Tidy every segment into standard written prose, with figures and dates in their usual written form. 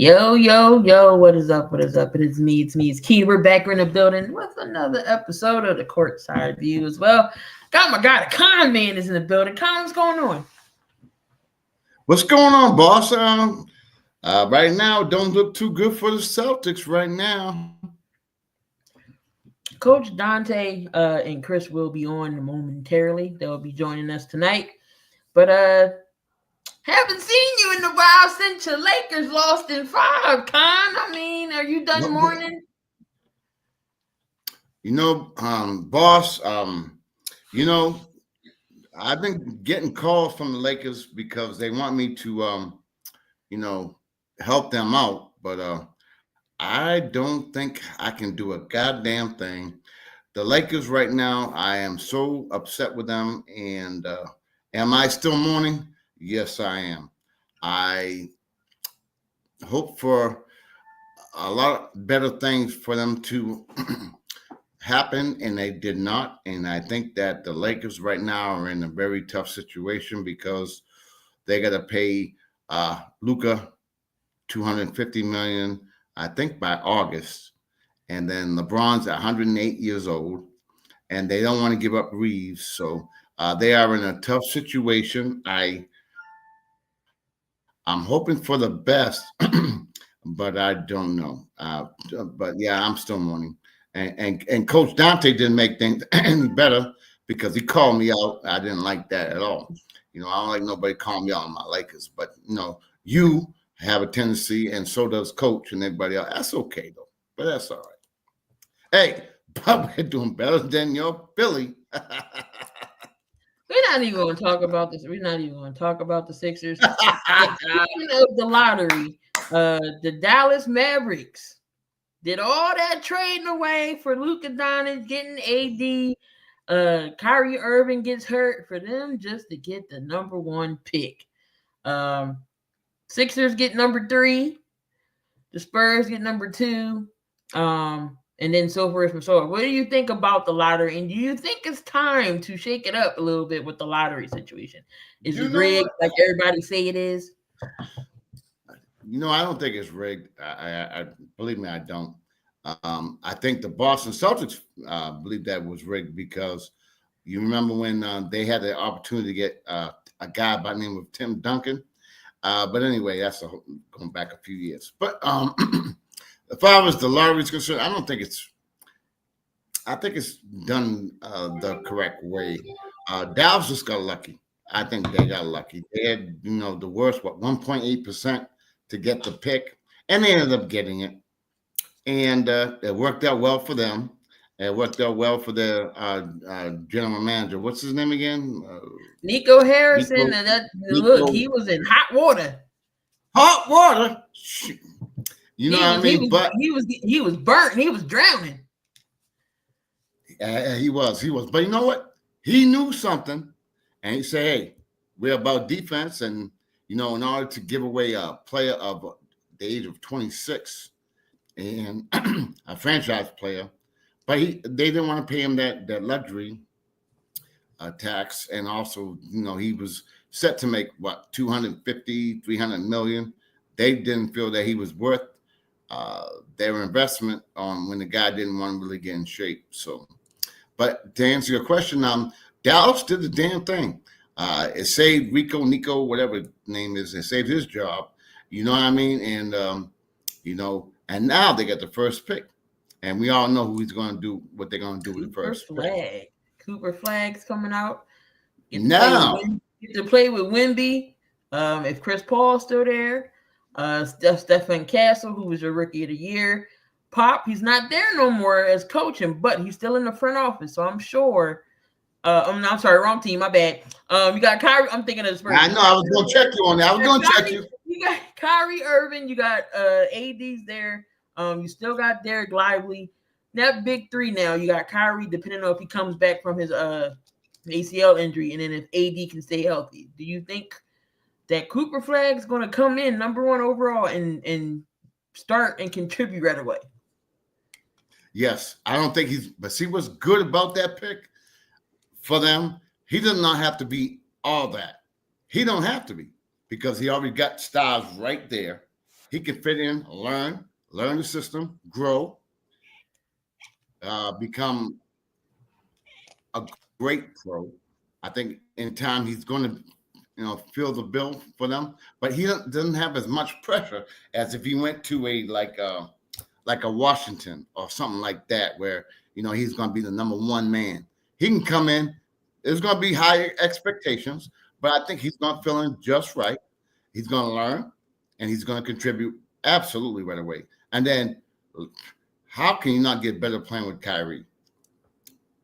Yo, yo, yo, what is up? What is up? It's Key. We're back in the building with another episode of the Courtside View as well. Got my guy, the Con Man, is in the building. Con, what's going on? What's going on, boss? Right now, don't look too good for the Celtics right now. Coach Dante and Chris will be on momentarily. They'll be joining us tonight. But haven't seen you in a while since your Lakers lost in 5, Con. I mean, are you done mourning? Boss, I've been getting calls from the Lakers because they want me to, help them out. But I don't think I can do a goddamn thing. The Lakers right now, I am so upset with them. And am I still mourning? Yes, I am. I hope for a lot better things for them to happen, and they did not. And I think that the Lakers right now are in a very tough situation because they got to pay Luka $250 million, I think, by August, and then LeBron's 108 years old, and they don't want to give up Reeves, so they are in a tough situation. I'm hoping for the best, but I don't know. But yeah, I'm still mourning. And Coach Dante didn't make things any better because he called me out. I didn't like that at all. I don't like nobody calling me out on my Lakers. But you have a tendency, and so does Coach and everybody else. That's okay though. But that's all right. Hey, but we're doing better than your Philly. We're not even going to talk about this. We're not even going to talk about the Sixers. Speaking of the lottery, the Dallas Mavericks did all that trading away for Luka Doncic, getting AD. Kyrie Irving gets hurt for them just to get the number 1 pick. Sixers get number 3. The Spurs get number 2. And then so forth and so on. What do you think about the lottery? And do you think it's time to shake it up a little bit with the lottery situation? Is it rigged like everybody say it is? I don't think it's rigged. I believe me, I don't. I think the Boston Celtics believe that was rigged because you remember when they had the opportunity to get a guy by the name of Tim Duncan. But anyway, that's going back a few years. But as far as the lottery is concerned, I think it's done the correct way. Dallas just got lucky. I think they got lucky. They had, the worst, 1.8% to get the pick, and they ended up getting it. And it worked out well for them. It worked out well for their general manager. What's his name again? Nico Harrison. Look, he was in hot water. Hot water? You know what I mean? But he was burnt. He was drowning. He was. But you know what? He knew something, and he said, "Hey, we're about defense, and in order to give away a player of the age of 26 and a franchise player, but they didn't want to pay him that luxury tax, and also, he was set to make 250, 300 million. They didn't feel that he was worth their investment on when the guy didn't want to really get in shape. So, but to answer your question, Dallas did the damn thing. It saved Nico, whatever his name is. It saved his job. You know what I mean? And and now they got the first pick, and we all know who he's going to do. What they're going to do with the first pick. Cooper Flag's coming out. Get to play with Wemby. If Chris Paul's still there. Stephen Castle, who was your rookie of the year. Pop, he's not there no more as coaching, but he's still in the front office. So I'm sure. I'm sorry, wrong team. My bad. You got Kyrie. I'm thinking of this person. I know. I was going to check you on that. I was going to check you. You got Kyrie Irving. You got AD's there. You still got Derek Lively. That big 3 now. You got Kyrie, depending on if he comes back from his ACL injury, and then if AD can stay healthy. Do you think that Cooper Flag is going to come in number 1 overall and start and contribute right away? Yes, I don't think but see what's good about that pick for them? He does not have to be all that. He don't have to be because he already got stars right there. he can fit in, learn the system, grow, become a great pro. I think in time he's going to, fill the bill for them, but he doesn't have as much pressure as if he went to a like a Washington or something like that, where he's going to be the number one man. He can come in. There's going to be higher expectations, but I think he's going to fill in just right. He's going to learn, and he's going to contribute absolutely right away. And then, how can you not get better playing with Kyrie?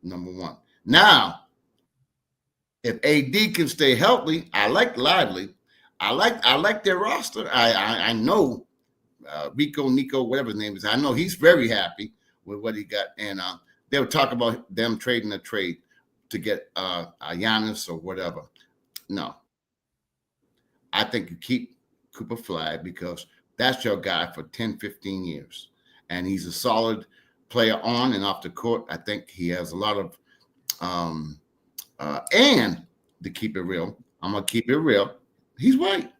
Number one. Now, if AD can stay healthy, I like Lively. I like their roster. I know Rico, Nico, whatever his name is. I know he's very happy with what he got, and they were talking about them trading a trade to get a Giannis or whatever. No, I think you keep Cooper Flag because that's your guy for 10, 15 years, and he's a solid player on and off the court. I think he has a lot of, and to keep it real, I'm gonna keep it real. He's white.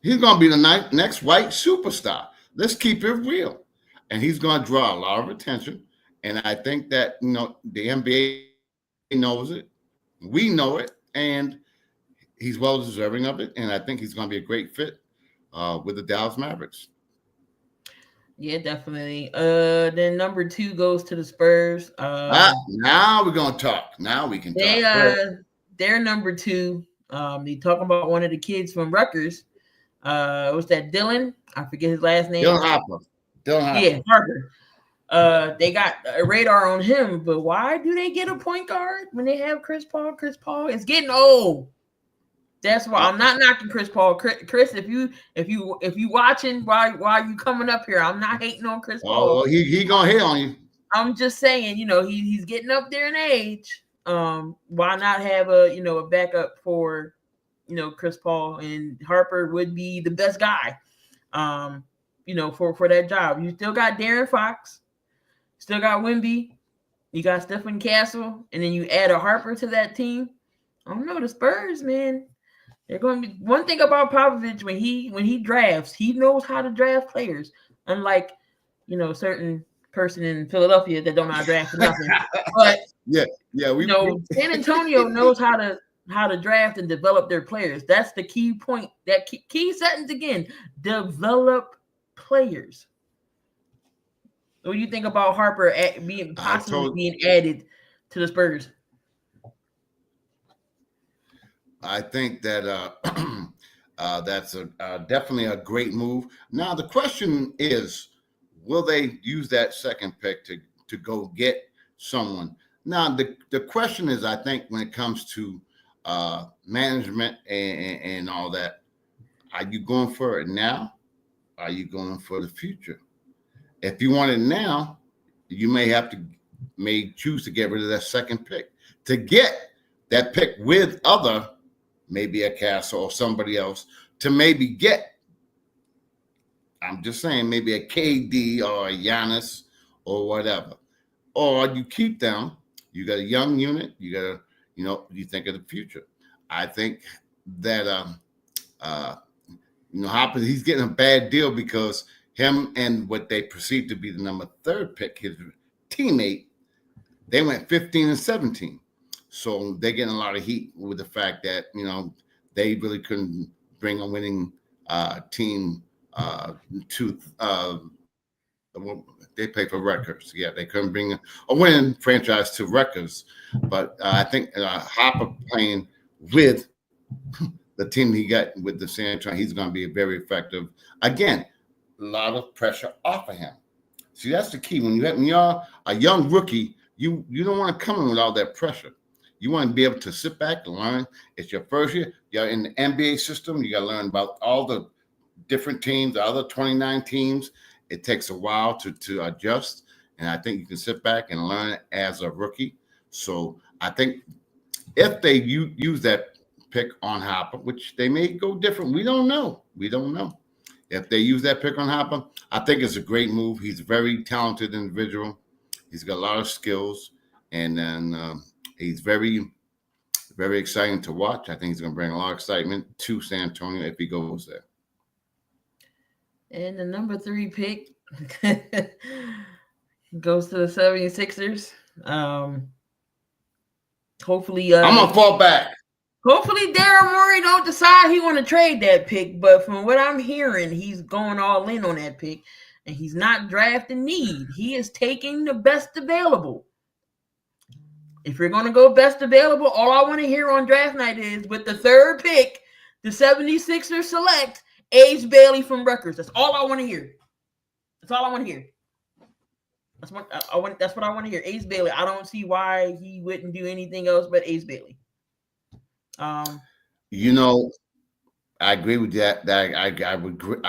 He's going to be the next white superstar. Let's keep it real. And he's going to draw a lot of attention. And I think that, the NBA knows it. We know it. And he's well deserving of it. And I think he's going to be a great fit with the Dallas Mavericks. Yeah, definitely. Then number 2 goes to the Spurs. Now we're going to talk. Now we can talk. They're number 2. They talking about one of the kids from Rutgers. What's that? Dylan? I forget his last name. Dylan Harper. Yeah, Harper. They got a radar on him, but why do they get a point guard when they have Chris Paul? Chris Paul is getting old. That's why I'm not knocking Chris Paul. Chris, if you watching, why you coming up here? I'm not hating on Chris Paul. Oh, well, he gonna hit on you. I'm just saying, he's getting up there in age. Why not have a backup for Chris Paul, and Harper would be the best guy for that job. You still got De'Aaron Fox, still got Wemby, you got Stephen Castle, and then you add a Harper to that team. I don't know, the Spurs, man. They're going to be one thing about Popovich when he drafts, he knows how to draft players. Unlike, certain person in Philadelphia that don't know how to draft nothing. But yeah, San Antonio knows how to draft and develop their players. That's the key point. That key sentence again: develop players. What do you think about Harper being added to the Spurs? I think that that's definitely a great move. Now the question is, will they use that second pick to go get someone? Now the question is, I think when it comes to management and all that, are you going for it now? Are you going for the future? If you want it now, you may choose to get rid of that second pick to get that pick with maybe a Castle or somebody else to maybe get, I'm just saying, maybe a KD or a Giannis or whatever. Or you keep them, you got a young unit, you got to, you think of the future. I think that, Hopper, he's getting a bad deal because him and what they perceive to be the number 3rd pick, his teammate, they went 15 and 17. So they're getting a lot of heat with the fact that, they really couldn't bring a winning team to they play for Rutgers. Yeah, they couldn't bring a winning franchise to Rutgers. But I think Hopper playing with the team he got with the San Antonio, he's going to be very effective. Again, a lot of pressure off of him. See, that's the key. When you're a young rookie, you don't want to come in with all that pressure. You want to be able to sit back and learn. It's your first year. You're in the NBA system. You got to learn about all the different teams, the other 29 teams. It takes a while to adjust. And I think you can sit back and learn as a rookie. So I think if they use that pick on Hopper, which they may go different, we don't know. If they use that pick on Hopper, I think it's a great move. He's a very talented individual. He's got a lot of skills. And then he's very, very exciting to watch. I think he's going to bring a lot of excitement to San Antonio if he goes there. And the number 3 pick goes to the 76ers. Hopefully, I'm gonna fall back. Hopefully, Daryl Morey don't decide he want to trade that pick. But from what I'm hearing, he's going all in on that pick, and he's not drafting need. He is taking the best available. If you're going to go best available, all I want to hear on draft night is with the 3rd pick, the 76ers select Ace Bailey from Rutgers. That's all I want to hear. That's all I want to hear. That's what I want. That's what I want to hear. Ace Bailey. I don't see why he wouldn't do anything else but Ace Bailey. You know, I agree with that. I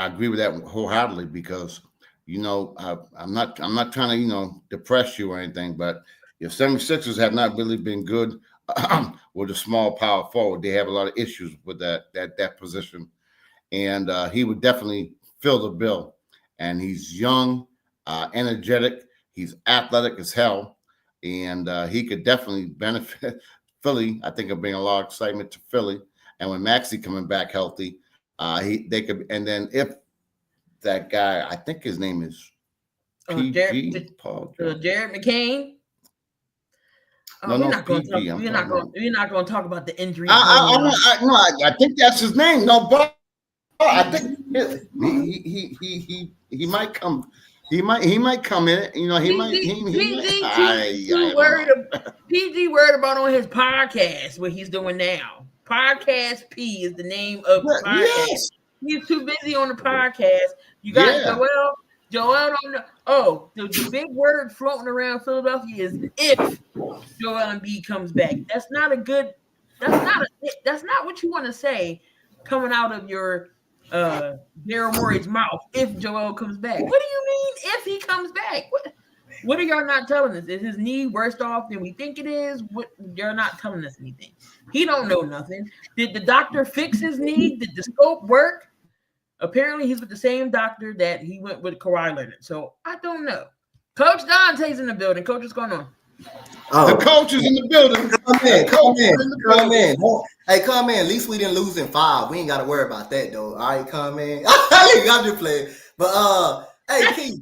agree with that wholeheartedly because you know I'm not trying to depress you or anything, but if 76ers have not really been good with a small power forward, they have a lot of issues with that position, and he would definitely fill the bill. And he's young, energetic, he's athletic as hell, and he could definitely benefit Philly. I think it'll bring a lot of excitement to Philly. And when Maxey coming back healthy, they could. And then if that guy, I think his name is PG Paul Jared McCain. We're not going to talk about the injury. I think that's his name. No, but I think he might come. He might come in. PG worried about on his podcast what he's doing now. Podcast P is the name of the podcast. Yes. He's too busy on the podcast. You got Joel on the. Oh, the big word floating around Philadelphia is if Joel Embiid comes back. That's not what you want to say coming out of your Daryl Morey's mouth. If Joel comes back, what do you mean if he comes back? What are y'all not telling us? Is his knee worse off than we think it is? What you're not telling us anything. He don't know nothing. Did the doctor fix his knee? Did the scope work? Apparently, he's with the same doctor that he went with Kawhi Leonard. So I don't know. Coach Dante's in the building. Coach, what's going on? The coach is in the building. Come in. Hey, come in. At least we didn't lose in 5. We ain't got to worry about that, though. All right, come in. I'm just playing. But, hey, Keith,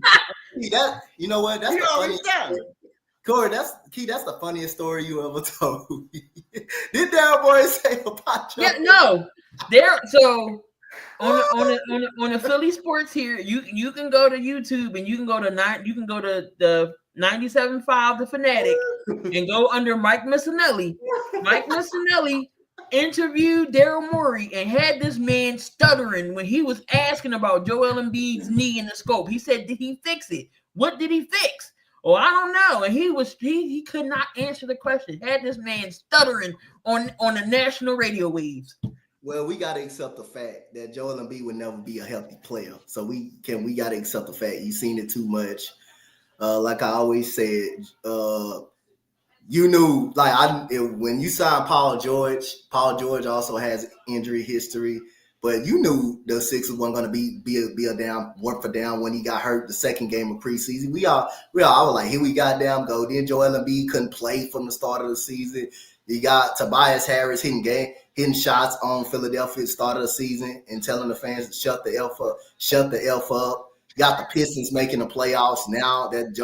that, you know what? That's the funniest story. Corey, that's the funniest story you ever told. Did Daryl Morey say about you? Yeah, no. So on the Philly Sports here, you can go to YouTube and you can go to the 97.5 The Fanatic and go under Mike Missinelli. Mike Missinelli interviewed Daryl Morey and had this man stuttering when he was asking about Joel Embiid's knee in the scope. He said, "Did he fix it? What did he fix?" Oh, I don't know. And he could not answer the question. Had this man stuttering on the national radio waves. Well, we got to accept the fact that Joel Embiid would never be a healthy player. So we got to accept the fact you've seen it too much. Like I always said, you knew, when you signed Paul George also has injury history, but you knew the Sixers weren't going to be a down one for down when he got hurt the second game of preseason. I was like, here we goddamn go. Then Joel Embiid couldn't play from the start of the season. You got Tobias Harris hitting shots on Philadelphia at the start of the season and telling the fans to shut the F up. Got the Pistons making the playoffs now. That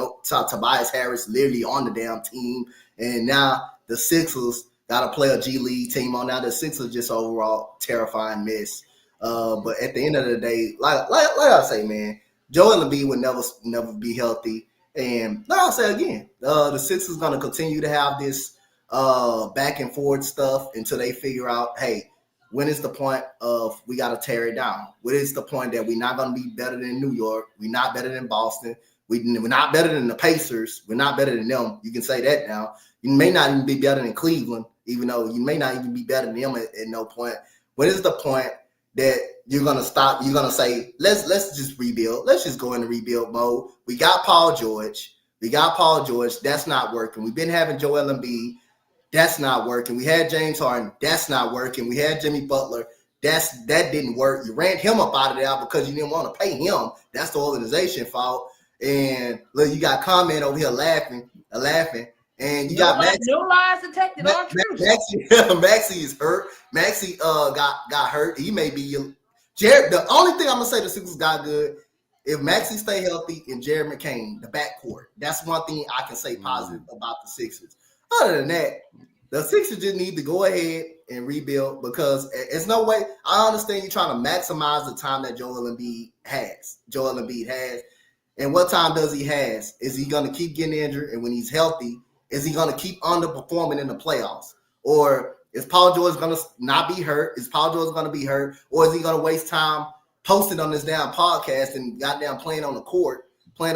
Tobias Harris literally on the damn team. And now the Sixers got to play a G League team on. Now the Sixers just overall terrifying mess. But at the end of the day, like I say, man, Joel Embiid would never be healthy. And like I say again, the Sixers going to continue to have this back and forth stuff until they figure out, hey, when is the point of we got to tear it down? When is the point that we're not going to be better than New York? We're not better than Boston. We're not better than the Pacers. We're not better than them. You can say that now. You may not even be better than Cleveland, even though you may not even be better than them at no point. When is the point that you're going to stop? You're going to say, let's just rebuild. Let's just go into rebuild mode. We got Paul George. That's not working. We've been having Joel Embiid. That's not working. We had James Harden. That's not working. We had Jimmy Butler. That didn't work. You ran him up out of there because you didn't want to pay him. That's the organization fault. And look, you got Comment over here laughing. And you got Maxey. No lies detected. All truth. Maxey is hurt. Maxey got hurt. He may be Jared. The only thing I'm gonna say the Sixers got good if Maxey stay healthy and Jared McCain, the backcourt, that's one thing I can say positive about the Sixers. Other than that, the Sixers just need to go ahead and rebuild because it's no way. I understand you're trying to maximize the time that Joel Embiid has. And what time does he has? Is he going to keep getting injured? And when he's healthy, is he going to keep underperforming in the playoffs? Or is Paul George going to not be hurt? Is Paul George going to be hurt? Or is he going to waste time posting on this damn podcast and goddamn playing on the court? When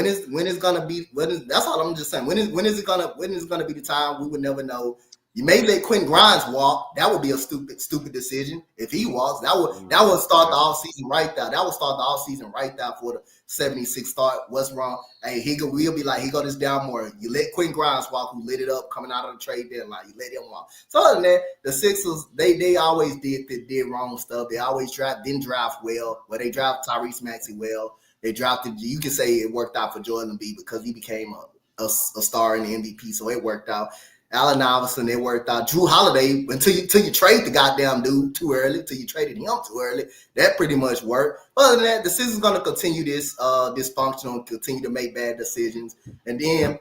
is gonna be? That's all I'm just saying. When is it gonna be the time? We would never know. You may let Quentin Grimes walk. That would be a stupid decision. If he walks, that would start the off season right there. That would start the off season right there for the 76 start. What's wrong? Hey, we'll be like, he got this down more. You let Quentin Grimes walk, who lit it up coming out of the trade deadline. You let him walk. So other than that, the Sixers, they always did wrong stuff. They always didn't draft well, but they drafted Tyrese Maxey well. They drafted, you can say it worked out for Joel Embiid because he became a star in the MVP, so it worked out. Allen Iverson, it worked out. Drew Holiday, until you trade the goddamn dude too early, till you traded him too early, that pretty much worked. Other than that, the Sixers going to continue this dysfunctional, continue to make bad decisions. And then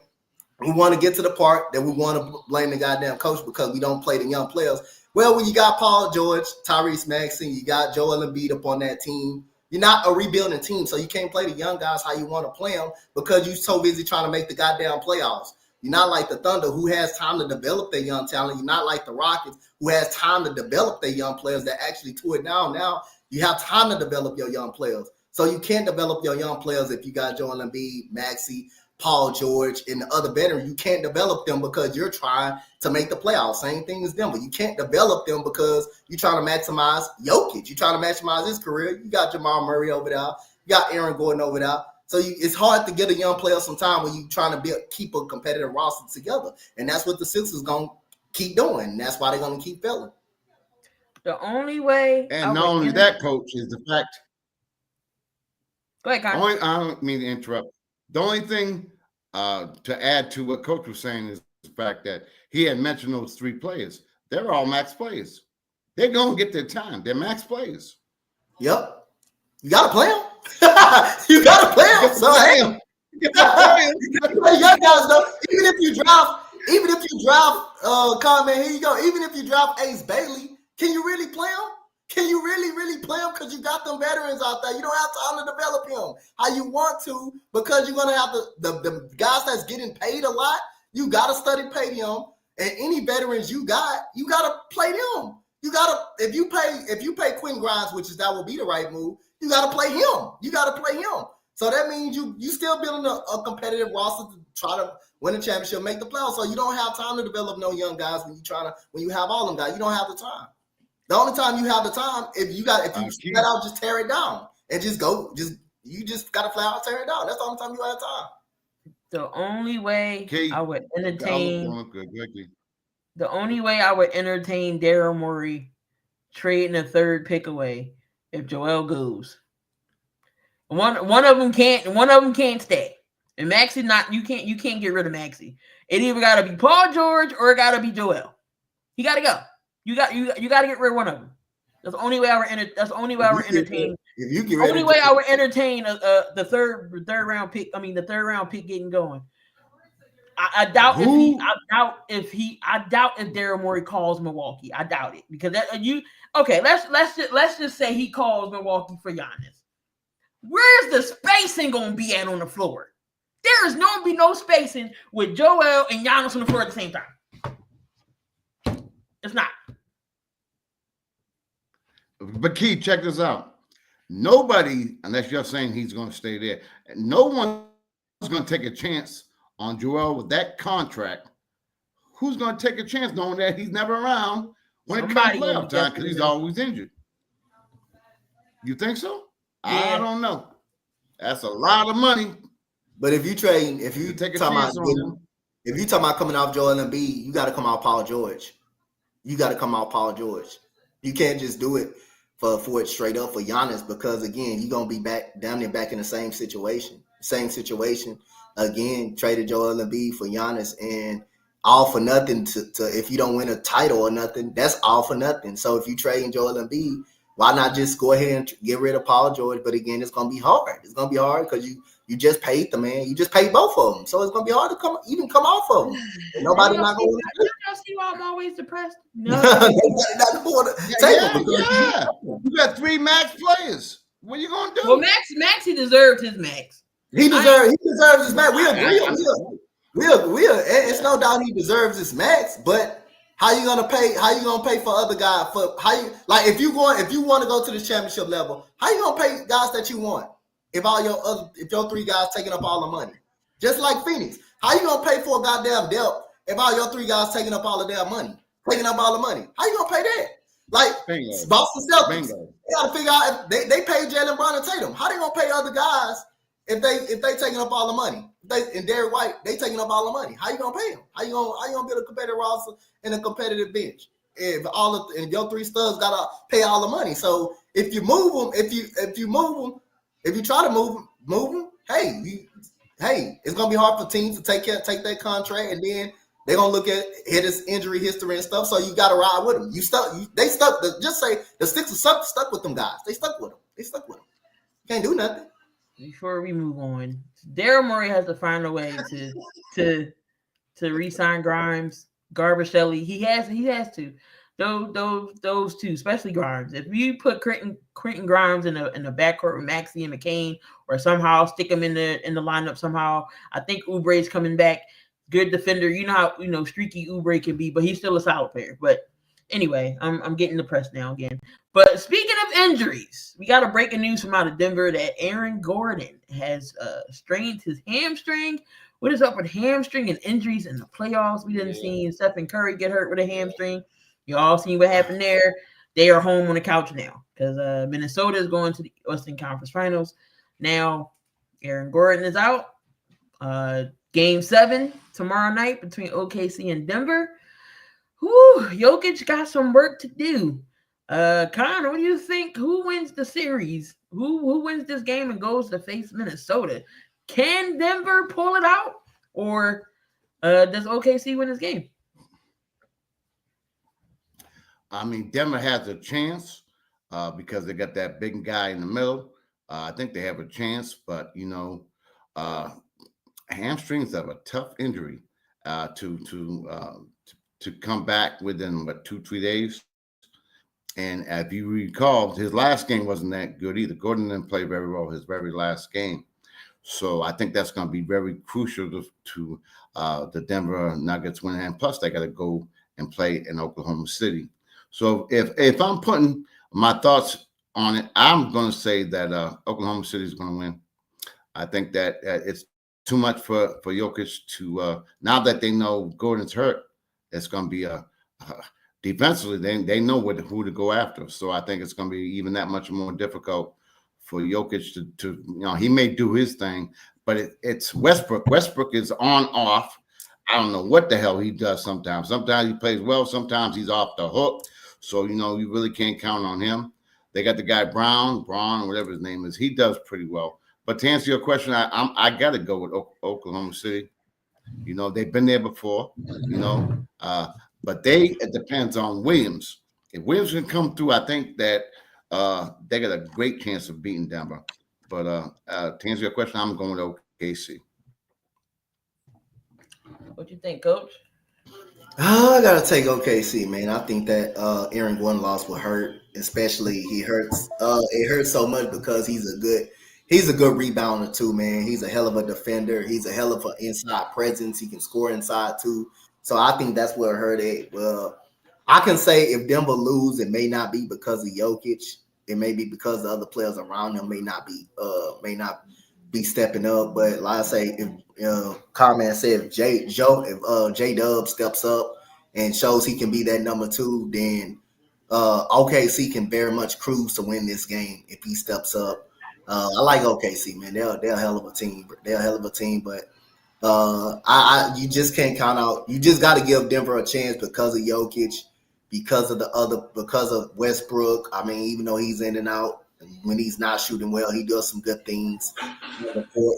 we want to get to the part that we want to blame the goddamn coach because we don't play the young players. Well, when you got Paul George, Tyrese Maxey, you got Joel Embiid up on that team, you're not a rebuilding team, so you can't play the young guys how you want to play them because you're so busy trying to make the goddamn playoffs. You're not like the Thunder, who has time to develop their young talent. You're not like the Rockets, who has time to develop their young players that actually tore it down. Now you have time to develop your young players. So you can't develop your young players if you got Joel Embiid, Maxey, Paul George, and the other veterans. You can't develop them because you're trying to make the playoffs. Same thing as them, but you can't develop them because you're trying to maximize Jokic. You're trying to maximize his career. You got Jamal Murray over there. You got Aaron Gordon over there. So it's hard to get a young player some time when you're trying to keep a competitive roster together. And that's what the Sixers going to keep doing. And that's why they're going to keep failing. The only way. And not only that, Coach, is the fact. Go ahead, Kyle. I don't mean to interrupt. The only thing to add to what Coach was saying is the fact that he had mentioned those three players. They're all max players. They're going to get their time. They're max players. Yep. You got to play them. You got to play them. So, hey. You young guys, though, even if you draft, comment, here you go. Even if you draft Ace Bailey, can you really play him? Can you really play him? Because you got them veterans out there. You don't have time to develop him how you want to because you're going to have the guys that's getting paid a lot. You got to study pay them. And any veterans you got to play them. You got to if you pay Quentin Grimes, that will be the right move. You got to play him. So that means you still building a competitive roster to try to win a championship, make the playoffs. So you don't have time to develop no young guys when you have all them guys. You don't have the time. The only time you have the time, if you flat out just tear it down and you just got to flat out tear it down. That's the only time you have time. The only way I would entertain Daryl Morey trading a third pick away if Joel goes. One of them can't stay. And Maxey you can't get rid of Maxey. It either got to be Paul George or it got to be Joel. He got to go. You got to get rid of one of them. That's the only way I would entertain. I would entertain the third round pick. I mean, the third round pick getting going. I doubt if Daryl Morey calls Milwaukee. I doubt it because let's just say he calls Milwaukee for Giannis. Where's the spacing going to be at on the floor? There is going to be no spacing with Joel and Giannis on the floor at the same time. It's not. But Keith, check this out. Nobody, unless you're saying he's going to stay there, no one's going to take a chance on Joel with that contract. Who's going to take a chance knowing that he's never around when it comes playoff time because he's always injured? You think so? Yeah. I don't know. That's a lot of money. But if you talking about coming off Joel Embiid, you got to come out Paul George. You You can't just do it for it straight up for Giannis because again, you're gonna be down there back in the same situation. Again, traded Joel Embiid for Giannis and all for nothing to if you don't win a title or nothing, that's all for nothing. So if you trade Joel Embiid, Why not just go ahead and get rid of Paul George? But again, it's gonna be hard. It's gonna be hard because you just paid the man. You just paid both of them, so it's gonna be hard to come off of them. Nobody not going to. Y'all see why I'm always depressed? No, You got 3 max players. What are you gonna do? Well, Max, he deserved his max. He deserves his max. We agree. It's no doubt he deserves his max, but. How you gonna pay for other guys? For how you like if you want to go to the championship level, how you gonna pay guys that you want? If your 3 guys taking up all the money, just like Phoenix, how you gonna pay for a goddamn depth if all your 3 guys taking up all the damn money, taking up all the money? How you gonna pay that? Like Bingo. Boston Celtics, they gotta figure out if they pay Jalen Brown and Tatum. How they gonna pay other guys if they taking up all the money? And Derek White, they taking up all the money. How you gonna pay them? How you gonna build a competitive roster and a competitive bench? If your 3 studs gotta pay all the money. So if you move them, if you try to move them, hey, it's gonna be hard for teams to take that contract, and then they're gonna look at his injury history and stuff. So you gotta ride with them. They stuck. Just say the Sixers are stuck with them guys. They stuck with them. Can't do nothing. Before we move on, Daryl Morey has to find a way to re-sign Grimes, Garbashelli. He has to. Those 2, especially Grimes. If you put Quentin Grimes in the backcourt with Maxey and McCain, or somehow stick him in the lineup somehow, I think Oubre's coming back. Good defender. You know how streaky Oubre can be, but he's still a solid player. But anyway, I'm getting depressed now again. But speaking of injuries, we got a breaking news from out of Denver that Aaron Gordon has strained his hamstring. What is up with hamstring and injuries in the playoffs? We didn't see Stephen Curry get hurt with a hamstring. You all seen what happened there. They are home on the couch now because Minnesota is going to the Western Conference Finals. Now, Aaron Gordon is out. Game 7 tomorrow night between OKC and Denver. Whew, Jokic got some work to do. Connor, what do you think? Who wins the series? Who wins this game and goes to face Minnesota? Can Denver pull it out, or does OKC win this game? I mean, Denver has a chance because they got that big guy in the middle. I think they have a chance, but hamstrings are a tough injury to come back within 2-3 days. And if you recall, his last game wasn't that good either. Gordon didn't play very well his very last game. So I think that's going to be very crucial to the Denver Nuggets win. And plus, they got to go and play in Oklahoma City. So if I'm putting my thoughts on it, I'm going to say that Oklahoma City is going to win. I think that it's too much for Jokic to now that they know Gordon's hurt, it's going to be defensively, they know who to go after. So I think it's going to be even that much more difficult for Jokic to he may do his thing, but it's Westbrook. Westbrook is on, off. I don't know what the hell he does sometimes. Sometimes he plays well. Sometimes he's off the hook. So, you really can't count on him. They got the guy Braun, whatever his name is. He does pretty well. But to answer your question, I got to go with Oklahoma City. They've been there before, but it depends on Williams. If Williams can come through, I think that they got a great chance of beating Denver. But to answer your question, I'm going with OKC. What you think, Coach? I gotta take OKC, man. I think that Aaron Gordon loss will hurt, especially he hurts. It hurts so much because he's a good rebounder too, man. He's a hell of a defender. He's a hell of an inside presence. He can score inside too. So I think that's where it hurt it. Well, I can say if Denver lose, it may not be because of Jokic. It may be because the other players around him may not be stepping up. But like I say, if Carman said if J-Dub steps up and shows he can be that number 2, then OKC can very much cruise to win this game if he steps up. I like OKC, man. They're a hell of a team. They're a hell of a team, but you just can't count out. You just got to give Denver a chance because of Jokic, because of Westbrook. I mean, even though he's in and out, when he's not shooting well, he does some good things.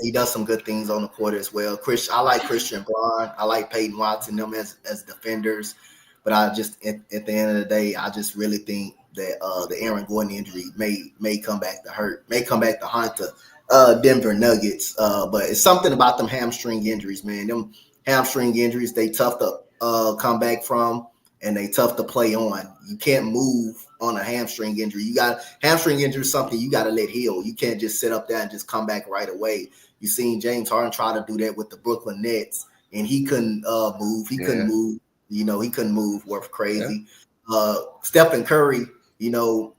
He does some good things on the court as well. I like Christian Braun. I like Peyton Watson, them as defenders. But I just, at the end of the day, I just really think that the Aaron Gordon injury may come back to haunt the Denver Nuggets. But it's something about them hamstring injuries, man. Them hamstring injuries, they tough to come back from, and they tough to play on. You can't move on a hamstring injury. You got hamstring injury is something you got to let heal. You can't just sit up there and just come back right away. You seen James Harden try to do that with the Brooklyn Nets, and he couldn't move. He couldn't move. He couldn't move worth crazy. Stephen Curry, to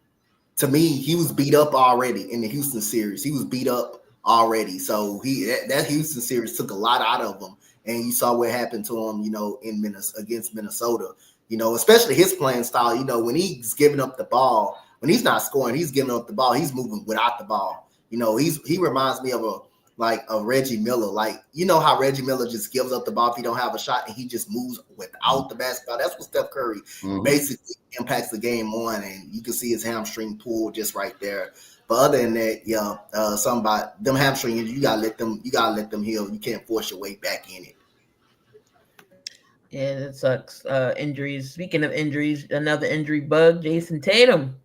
me, he was beat up already in the Houston series. He was beat up already. So that Houston series took a lot out of him. And you saw what happened to him, against Minnesota. Especially his playing style, when he's giving up the ball, when he's not scoring, he's giving up the ball, he's moving without the ball. He reminds me of a Reggie Miller. Like, how Reggie Miller just gives up the ball if he don't have a shot and he just moves without the basketball. That's what Steph Curry basically impacts the game on, and you can see his hamstring pull just right there. But other than that, something about them hamstring injuries, you gotta let them heal. You can't force your way back in it. Yeah, it sucks. Injuries. Speaking of injuries, another injury bug, Jason Tatum.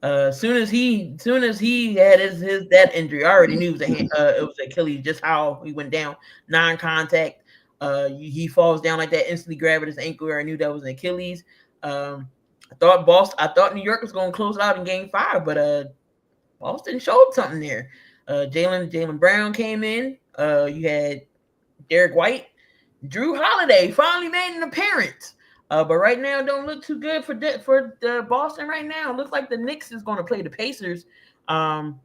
Soon as he had his that injury, I already knew it was Achilles. Just how he went down, non-contact. He falls down like that, instantly grabbing his ankle. I knew that was an Achilles. I thought New York was going to close it out in Game 5, but Boston showed something there. Jaylen Brown came in. You had Derek White, Drew Holiday finally made an appearance. But right now, it don't look too good for Boston right now. It looks like the Knicks is going to play the Pacers in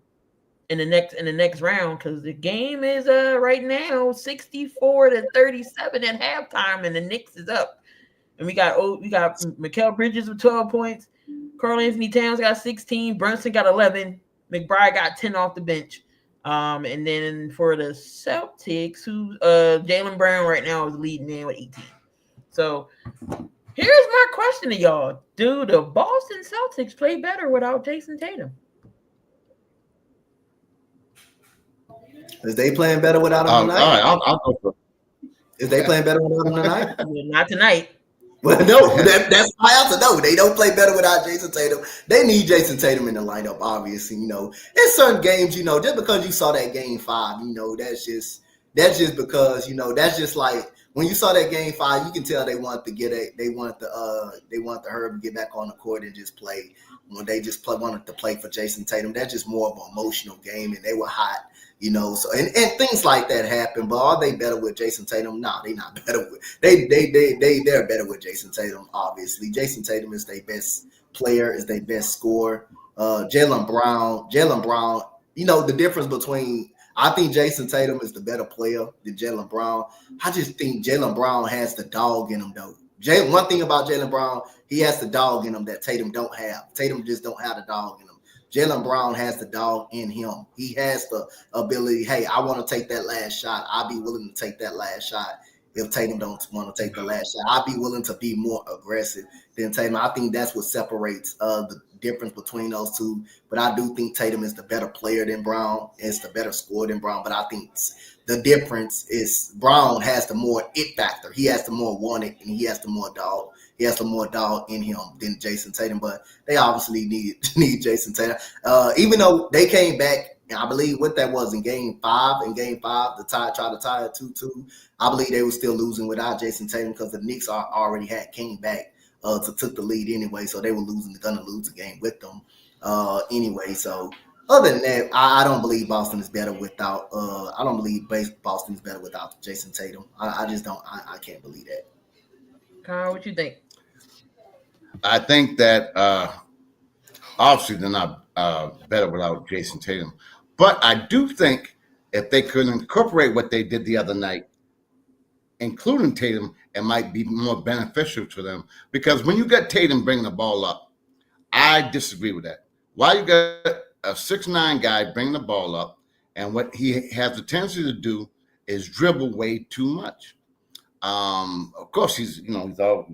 the next round, because the game is right now 64-37 at halftime, and the Knicks is up. And we got Mikal Bridges with 12 points. Karl Anthony Towns got 16. Brunson got 11. McBride got 10 off the bench. And then for the Celtics, Jaylen Brown right now is leading in with 18. So here's my question to y'all. Do the Boston Celtics play better without Jason Tatum? Is they playing better without him tonight? All right, I'll go for it. Is they playing better without him tonight? Not tonight. Well, no, that's my answer. No, they don't play better without Jason Tatum. They need Jason Tatum in the lineup, obviously. In certain games, just because you saw that Game 5, that's just because that's just like when you saw that Game 5, you can tell they want the Herb to get back on the court and just play. When they just wanted to play for Jason Tatum, that's just more of an emotional game, and they were hot. So and things like that happen. But are they better with Jason Tatum? No, they're not better with. They're better with Jason Tatum. Obviously, Jason Tatum is their best player, is their best scorer. Jaylen Brown. The difference between, I think Jason Tatum is the better player than Jaylen Brown. I just think Jaylen Brown has the dog in him, though. One thing about Jaylen Brown, he has the dog in him that Tatum don't have. Tatum just don't have the dog in him. Jaylen Brown has the dog in him. He has the ability, hey, I want to take that last shot. I'll be willing to take that last shot. If Tatum don't want to take the last shot, I'll be willing to be more aggressive than Tatum. I think that's what separates the difference between those two. But I do think Tatum is the better player than Brown. Is the better scorer than Brown. But I think the difference is Brown has the more it factor. He has the more want it, and he has the more dog. He has some more dog in him than Jason Tatum, but they obviously need Jason Tatum. Even though they came back, I believe what that was in Game 5. In Game 5, tried to tie it 2-2. I believe they were still losing without Jason Tatum because the Knicks already came back took the lead anyway, so they were gonna lose the game with them anyway. So other than that, I don't believe Boston is better without. I don't believe Boston is better without Jason Tatum. I just don't. I can't believe that. Kyle, what you think? I think that obviously they're not better without Jason Tatum. But I do think if they could incorporate what they did the other night, including Tatum, it might be more beneficial to them. Because when you get Tatum bringing the ball up, I disagree with that. Why you got a 6'9" guy bringing the ball up, and what he has the tendency to do is dribble way too much. Of course, he's all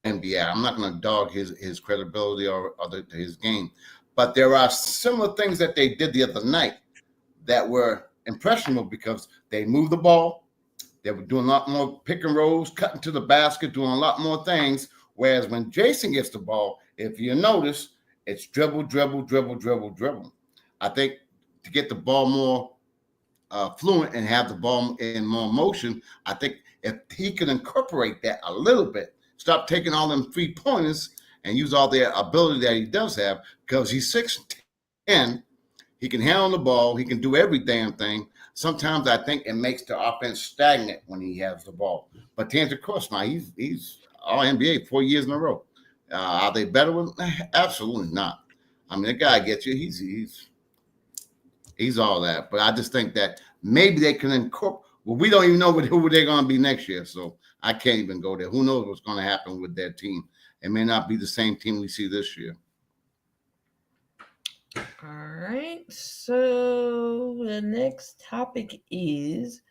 NBA. I'm not going to dog his credibility or his game, but there are similar things that they did the other night that were impressionable because they moved the ball. They were doing a lot more pick and rolls, cutting to the basket, doing a lot more things. Whereas when Jason gets the ball, if you notice, It's dribble, dribble, dribble, dribble, dribble. I think to get the ball more fluent and have the ball in more motion, I think if he can incorporate that a little bit, stop taking all them 3-pointers and use all the ability that he does have, because he's 6'10", he can handle the ball, he can do every damn thing. Sometimes I think it makes the offense stagnant when he has the ball. But to answer the question, now he's all NBA 4 years in a row. Are they better with him? Absolutely not. I mean, the guy gets you. He's all that. But I just think that maybe they can incorporate. Well, we don't even know who they're going to be next year, so I can't even go there. Who knows what's going to happen with their team? It may not be the same team we see this year. All right. So the next topic is,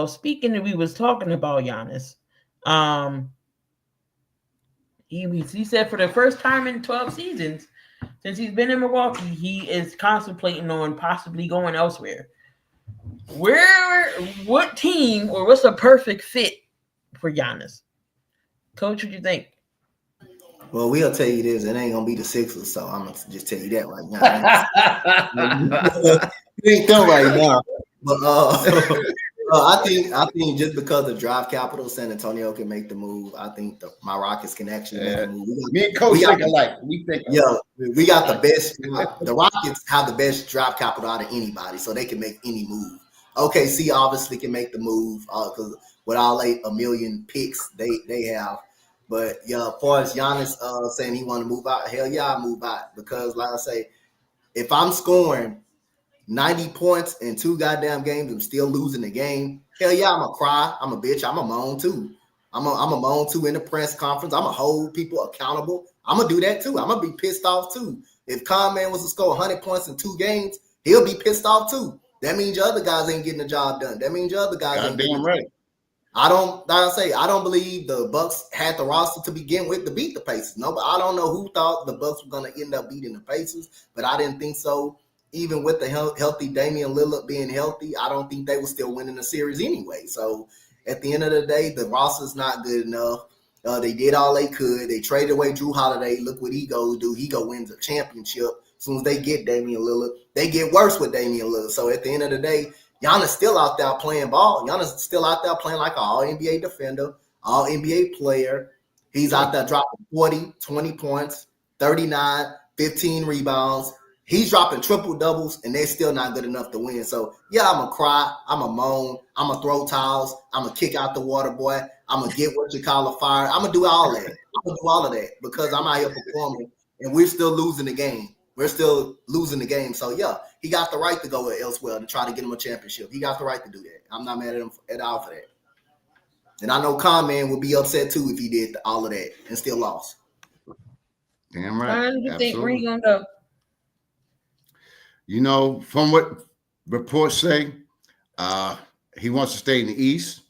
speaking of, we was talking about Giannis. He said for the first time in 12 seasons since he's been in Milwaukee, he is contemplating on possibly going elsewhere. What team or what's the perfect fit for Giannis? Coach, what you think? Well, we'll tell you this: it ain't gonna be the Sixers, so I'm gonna just tell you that right now. It ain't them right now, but I think just because of draft capital, San Antonio can make the move. I think my Rockets can actually make the move. Me and Coach think alike. We think, we got the best. The Rockets have the best draft capital out of anybody, so they can make any move. OKC obviously can make the move because with all $1 million picks they have. But yeah, as far as Giannis saying he want to move out, hell yeah, I move out, because like I say, if I'm scoring 90 points in 2 goddamn games and still losing the game, hell yeah, I'm gonna cry. I'm a bitch. I'm a moan too. I'm a moan too in the press conference. I'm gonna hold people accountable. I'm gonna do that too. I'm gonna be pissed off too. If Conman was to score 100 points in 2 games, he'll be pissed off too. That means your other guys ain't getting the job done. That means your other guys ain't getting right. I don't believe the Bucks had the roster to begin with to beat the Pacers. No, but I don't know who thought the Bucks were going to end up beating the Pacers, but I didn't think so. Even with the healthy Damian Lillard being healthy, I don't think they were still winning the series anyway. So at the end of the day, the roster's not good enough. They did all they could. They traded away Drew Holiday. Look what he goes do. He go wins a championship. As soon as they get Damian Lillard, they get worse with Damian Lillard. So at the end of the day, Giannis still out there playing ball. Giannis still out there playing like an all-NBA defender, all-NBA player. He's out there dropping 40, 20 points, 39, 15 rebounds. He's dropping triple doubles, and they're still not good enough to win. So, yeah, I'm going to cry. I'm going to moan. I'm going to throw towels. I'm going to kick out the water boy. I'm going to get what you call a fire. I'm going to do all that. I'm going to do all of that because I'm out here performing, and we're still losing the game. We're still losing the game. So, yeah, he got the right to go elsewhere to try to get him a championship. He got the right to do that. I'm not mad at him at all for that. And I know Conman would be upset, too, if he did all of that and still lost. Damn right. How do you think where you going to go? You know, from what reports say, he wants to stay in the East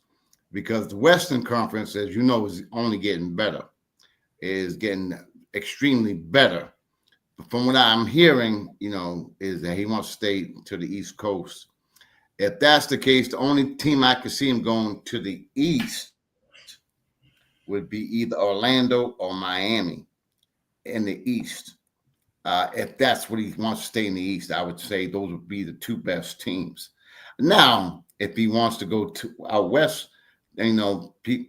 because the Western Conference, as you know, is only getting better, is getting extremely better. From what I'm hearing, you know, is that he wants to stay to the East Coast. If that's the case, the only team I could see him going to the East would be either Orlando or Miami in the East. If that's what he wants to stay in the East, I would say those would be the 2 best teams. Now, if he wants to go to out West, you know, it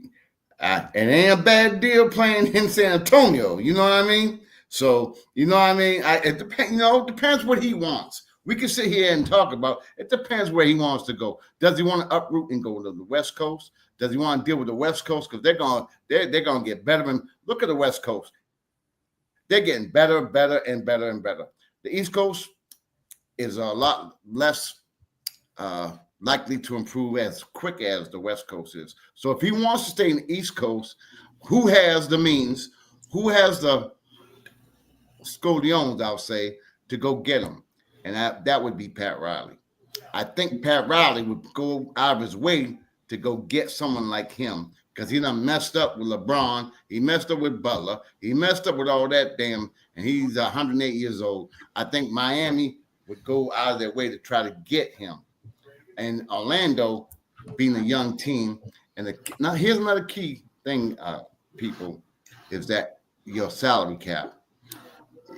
ain't a bad deal playing in San Antonio. You know what I mean? So, you know what I mean? It depends. You know, it depends what he wants. We can sit here and talk about. It depends where he wants to go. Does he want to uproot and go to the West Coast? Does he want to deal with the West Coast? Because they're gonna get better. And look at the West Coast. They're getting better, and better and better. The East Coast is a lot less likely to improve as quick as the West Coast is. So if he wants to stay in the East Coast, who has the means, who has the scoliones, I'll say, to go get him? And that would be Pat Riley. I think Pat Riley would go out of his way to go get someone like him, because he done messed up with LeBron. He messed up with Butler. He messed up with all that damn, and he's 108 years old. I think Miami would go out of their way to try to get him. And Orlando, being a young team, now here's another key thing, people, is that your salary cap.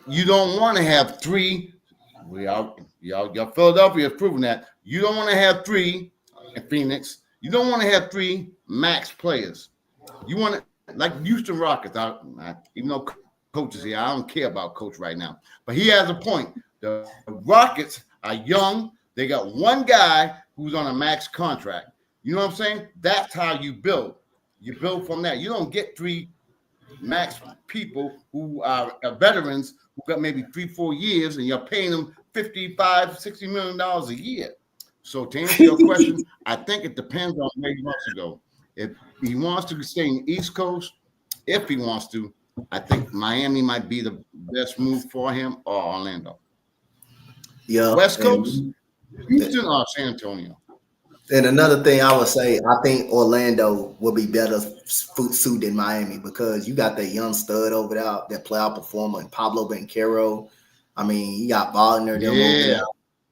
you don't want to have three. Y'all Philadelphia has proven that. You don't want to have three in Phoenix. You don't want to have three max players. You want to, like Houston Rockets. Even though Coach is here, I don't care about Coach right now. But he has a point. The Rockets are young. They got one guy who's on a max contract. You know what I'm saying? That's how you build. You build from that. You don't get three max people who are veterans who got maybe 3-4 years and you're paying them $55-60 million a year. So to answer your question, I think it depends on where he wants to go. If he wants to stay in the East Coast, if he wants to, I think Miami might be the best move for him, or Orlando. Yeah. West Coast, Houston or San Antonio. And another thing I would say, I think Orlando will be better suited than Miami because you got that young stud over there, that playoff performer, and Pablo Banchero. I mean, you got Wagner, them over there.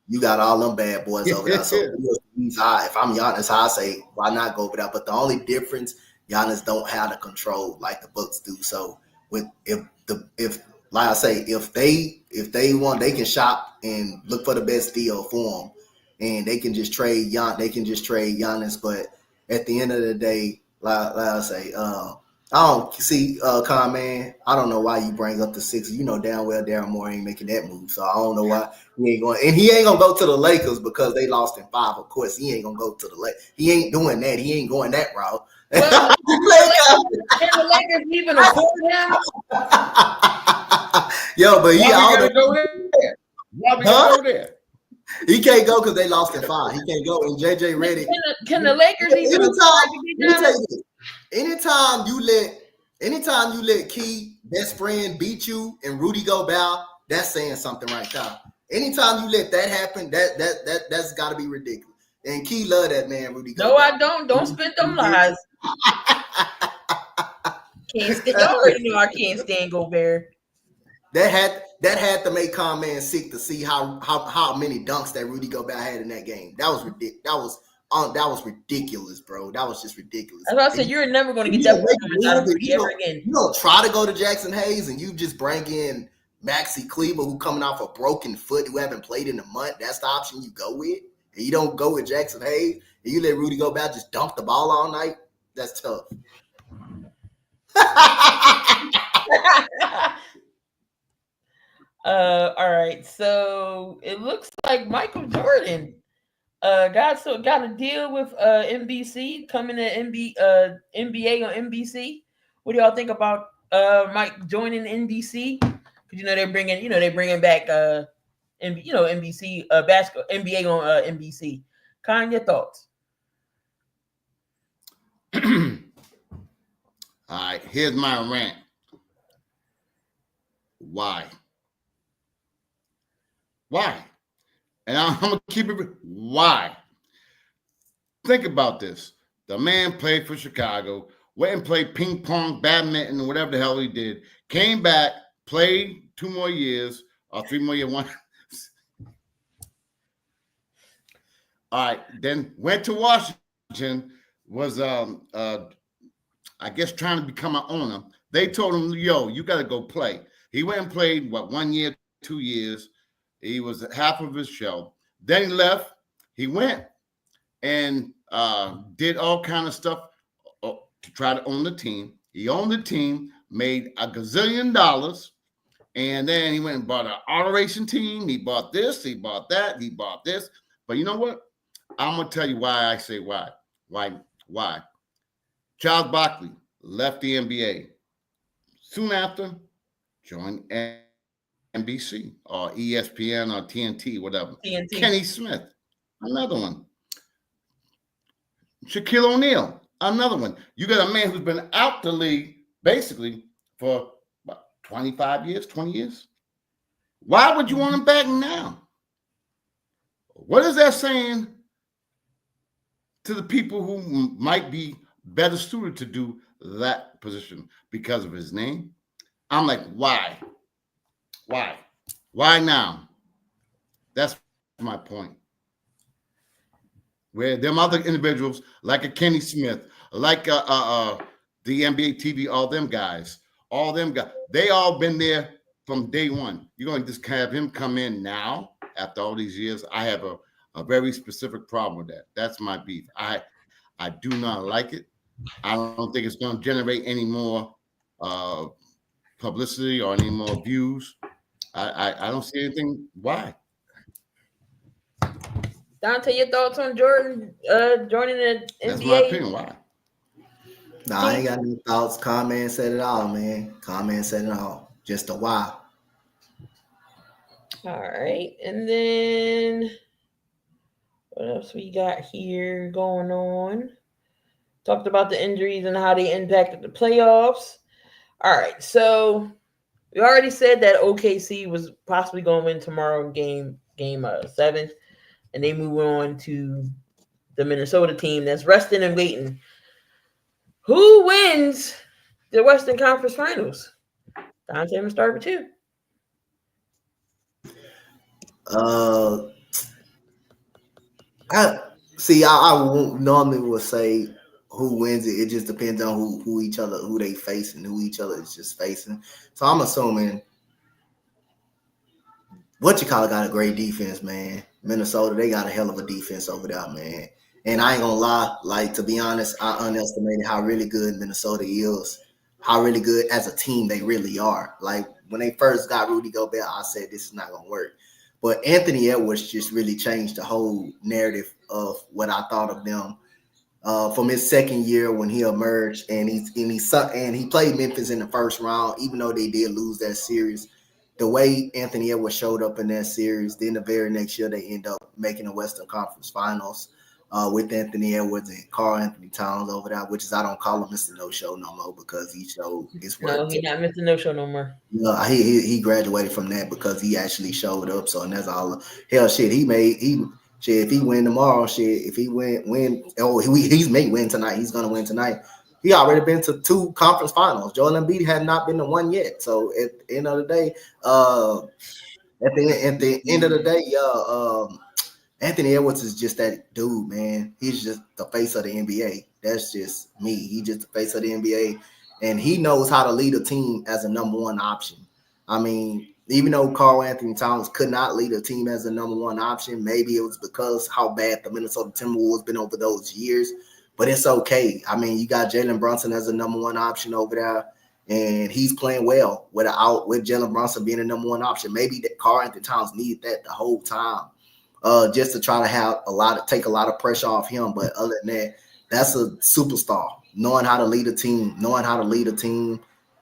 You got all them bad boys over there. So if I'm Giannis, I say, why not go over there? But the only difference, Giannis don't have the control like the Bucks do. So if like I say, if they want, they can shop and look for the best deal for them. And they can just trade Giannis, but at the end of the day, like I say, I don't see Con man. I don't know why you bring up the Sixers. You know damn well Daryl Moore ain't making that move, so I don't know why he ain't going. And he ain't gonna go to the Lakers because they lost in 5. Of course, he ain't gonna go to the Lakers. He ain't doing that. He ain't going that route. Well, can the Lakers even afford him? Yo, but he Why we gotta go there? He can't go because they lost in 5. He can't go. And JJ Redick. Can the Lakers even anytime you let Key best friend beat you and Rudy Gobert, that's saying something right there. Anytime you let that happen, that's got to be ridiculous. And Key love that man, Rudy Gobert. No, I don't. Don't spit them lies. Y'all already know I can't stand Gobert. That had to make Con man sick to see how many dunks that Rudy Gobert had in that game. That was ridiculous. That was ridiculous, bro. That was just ridiculous. As I said, you're never going to get that performance out of Rudy ever again. You don't try to go to Jackson Hayes and you just bring in Maxi Kleber, who coming off a broken foot, who haven't played in a month. That's the option you go with. And you don't go with Jackson Hayes and you let Rudy Gobert just dunk the ball all night. That's tough. All right, so it looks like Michael Jordan got a deal with NBC coming to NBA on NBC. What do y'all think about Mike joining NBC? Because they're bringing back NBC basketball NBA on NBC. Kind, your thoughts? All right, here's my rant. Why? And I'm going to keep it. Why? Think about this. The man played for Chicago, went and played ping pong, badminton, or whatever the hell he did. Came back, played 2 more years, or 3 more years. All right, then went to Washington, was, I guess, trying to become an owner. They told him, yo, you got to go play. He went and played, 1 year, 2 years. He was half of his show. Then he left. He went and did all kind of stuff to try to own the team. He owned the team, made $1 gazillion, and then he went and bought an auto racing team. He bought this, he bought that, he bought this. But you know what? I'm going to tell you why I say why. Why? Charles Barkley left the NBA. Soon after, joined NBC or ESPN or TNT, whatever. TNT. Kenny Smith, another one. Shaquille O'Neal, another one. You got a man who's been out the league basically for 25 years, 20 years. Why would you want him back now? What is that saying to the people who might be better suited to do that position because of his name? I'm like, why? Why now? That's my point. Where them other individuals, like a Kenny Smith, like the NBA TV, all them guys, they all been there from day one. You're going to just have him come in now after all these years. I have a very specific problem with that. That's my beef. I do not like it. I don't think it's going to generate any more publicity or any more views. I don't see anything. Why? Dante, your thoughts on Jordan joining the NBA? That's my opinion. Why? Nah, I ain't got any thoughts. Comment said it all, man. Comment said it all. Just a why. All right. And then what else we got here going on? Talked about the injuries and how they impacted the playoffs. All right. So we already said that OKC was possibly going to win tomorrow in game 7. And they move on to the Minnesota team that's resting and waiting. Who wins the Western Conference Finals? Dante, I'm going to start with you. I won't normally will say who wins it. It just depends on who they face and who each other is just facing. So I'm assuming got a great defense, man. Minnesota, they got a hell of a defense over there, man. And I ain't gonna lie, like, to be honest, I underestimated how really good Minnesota is, how really good as a team they really are. Like, when they first got Rudy Gobert, I said this is not gonna work. But Anthony Edwards just really changed the whole narrative of what I thought of them. From his second year when he emerged, and he played Memphis in the first round, even though they did lose that series. The way Anthony Edwards showed up in that series, then the very next year they end up making the Western Conference Finals with Anthony Edwards and Karl Anthony Towns over there, which is I don't call him Mr. No Show no more because he showed his work. No, he's not Mr. No Show no more. No, he graduated from that because he actually showed up. So and that's all. Hell, shit, if he win tomorrow, if he he's may win tonight. He's gonna win tonight. He already been to 2 conference finals. Joel Embiid had not been to 1 yet. So at the end of the day, at the end of the day, Anthony Edwards is just that dude, man. He's just the face of the NBA. That's just me. He's just the face of the NBA, and he knows how to lead a team as a number 1 option. I mean, even though Karl Anthony Towns could not lead a team as a number 1 option, maybe it was because how bad the Minnesota Timberwolves been over those years. But it's okay. I mean, you got Jalen Brunson as a number 1 option over there, and he's playing well with Jalen Brunson being a number 1 option. Maybe that Karl Anthony Towns needed that the whole time, just to try to take a lot of pressure off him. But other than that, that's a superstar, knowing how to lead a team,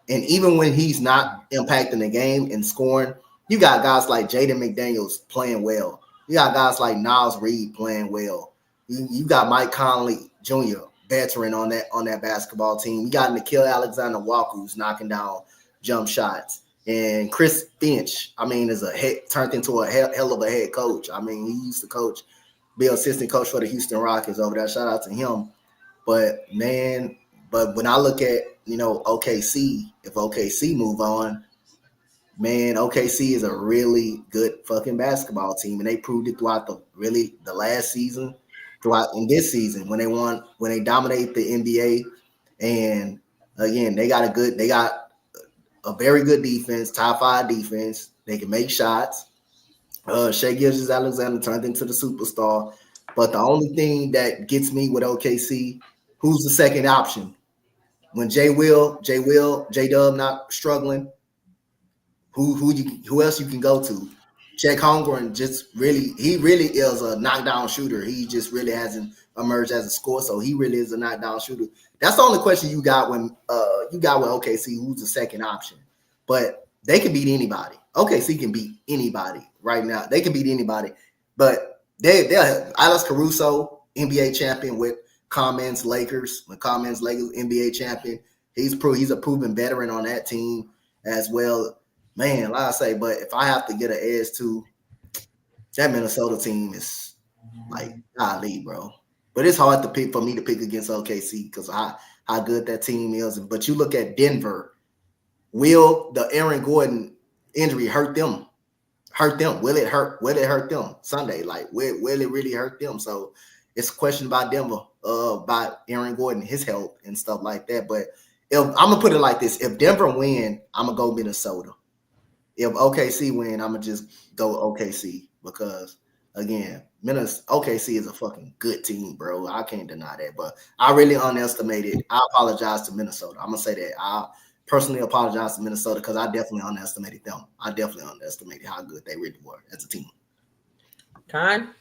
And even when he's not impacting the game and scoring, you got guys like Jaden McDaniels playing well. You got guys like Niles Reed playing well. You got Mike Conley Jr., veteran on that basketball team. You got Nickeil Alexander-Walker who's knocking down jump shots. And Chris Finch, I mean, turned into a hell of a head coach. I mean, he used to be an assistant coach for the Houston Rockets over there. Shout out to him. But when I look at, OKC, if OKC move on, man, OKC is a really good fucking basketball team. And they proved it throughout the last season, throughout in this season when they dominate the NBA. And again, they got a very good defense, top 5 defense. They can make shots. Shai Gilgeous-Alexander turned into the superstar. But the only thing that gets me with OKC, who's the second option? When J-Dub not struggling, who else you can go to? Chet Holmgren he really is a knockdown shooter. He just really hasn't emerged as a scorer, so he really is a knockdown shooter. That's the only question you got with OKC, who's the second option. But they can beat anybody. OKC can beat anybody right now. They can beat anybody. But they're Alex Caruso, NBA champion with Common's Lakers. When Common's Lakers NBA champion, he's a proven veteran on that team as well. Man, like I say, but if I have to get an edge to that Minnesota team, is like golly, bro. But it's hard for me to pick against OKC because how good that team is. But you look at Denver. Will the Aaron Gordon injury hurt them? Will it hurt them Sunday? Like, will it really hurt them? So it's a question about Denver, about Aaron Gordon, his health and stuff like that. But I'm gonna put it like this: if Denver win, I'm gonna go Minnesota. if OKC win, I'm gonna just go OKC because again, OKC is a fucking good team, bro. I can't deny that. But I really underestimated. I apologize to Minnesota. I'm gonna say that. I personally apologize to Minnesota because I definitely underestimated them. I definitely underestimated how good they really were as a team. Con?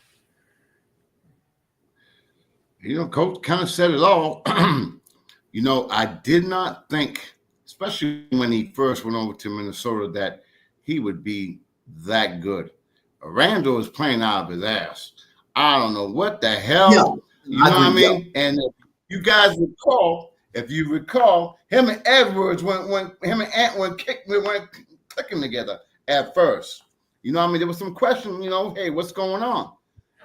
Coach kind of said it all. I did not think, especially when he first went over to Minnesota, that he would be that good. Randall is playing out of his ass. I don't know what the hell. Yeah, you know what I mean? Yeah. And if you guys recall, him and Edwards went clicking together at first. You know what I mean? There was some question, hey, what's going on?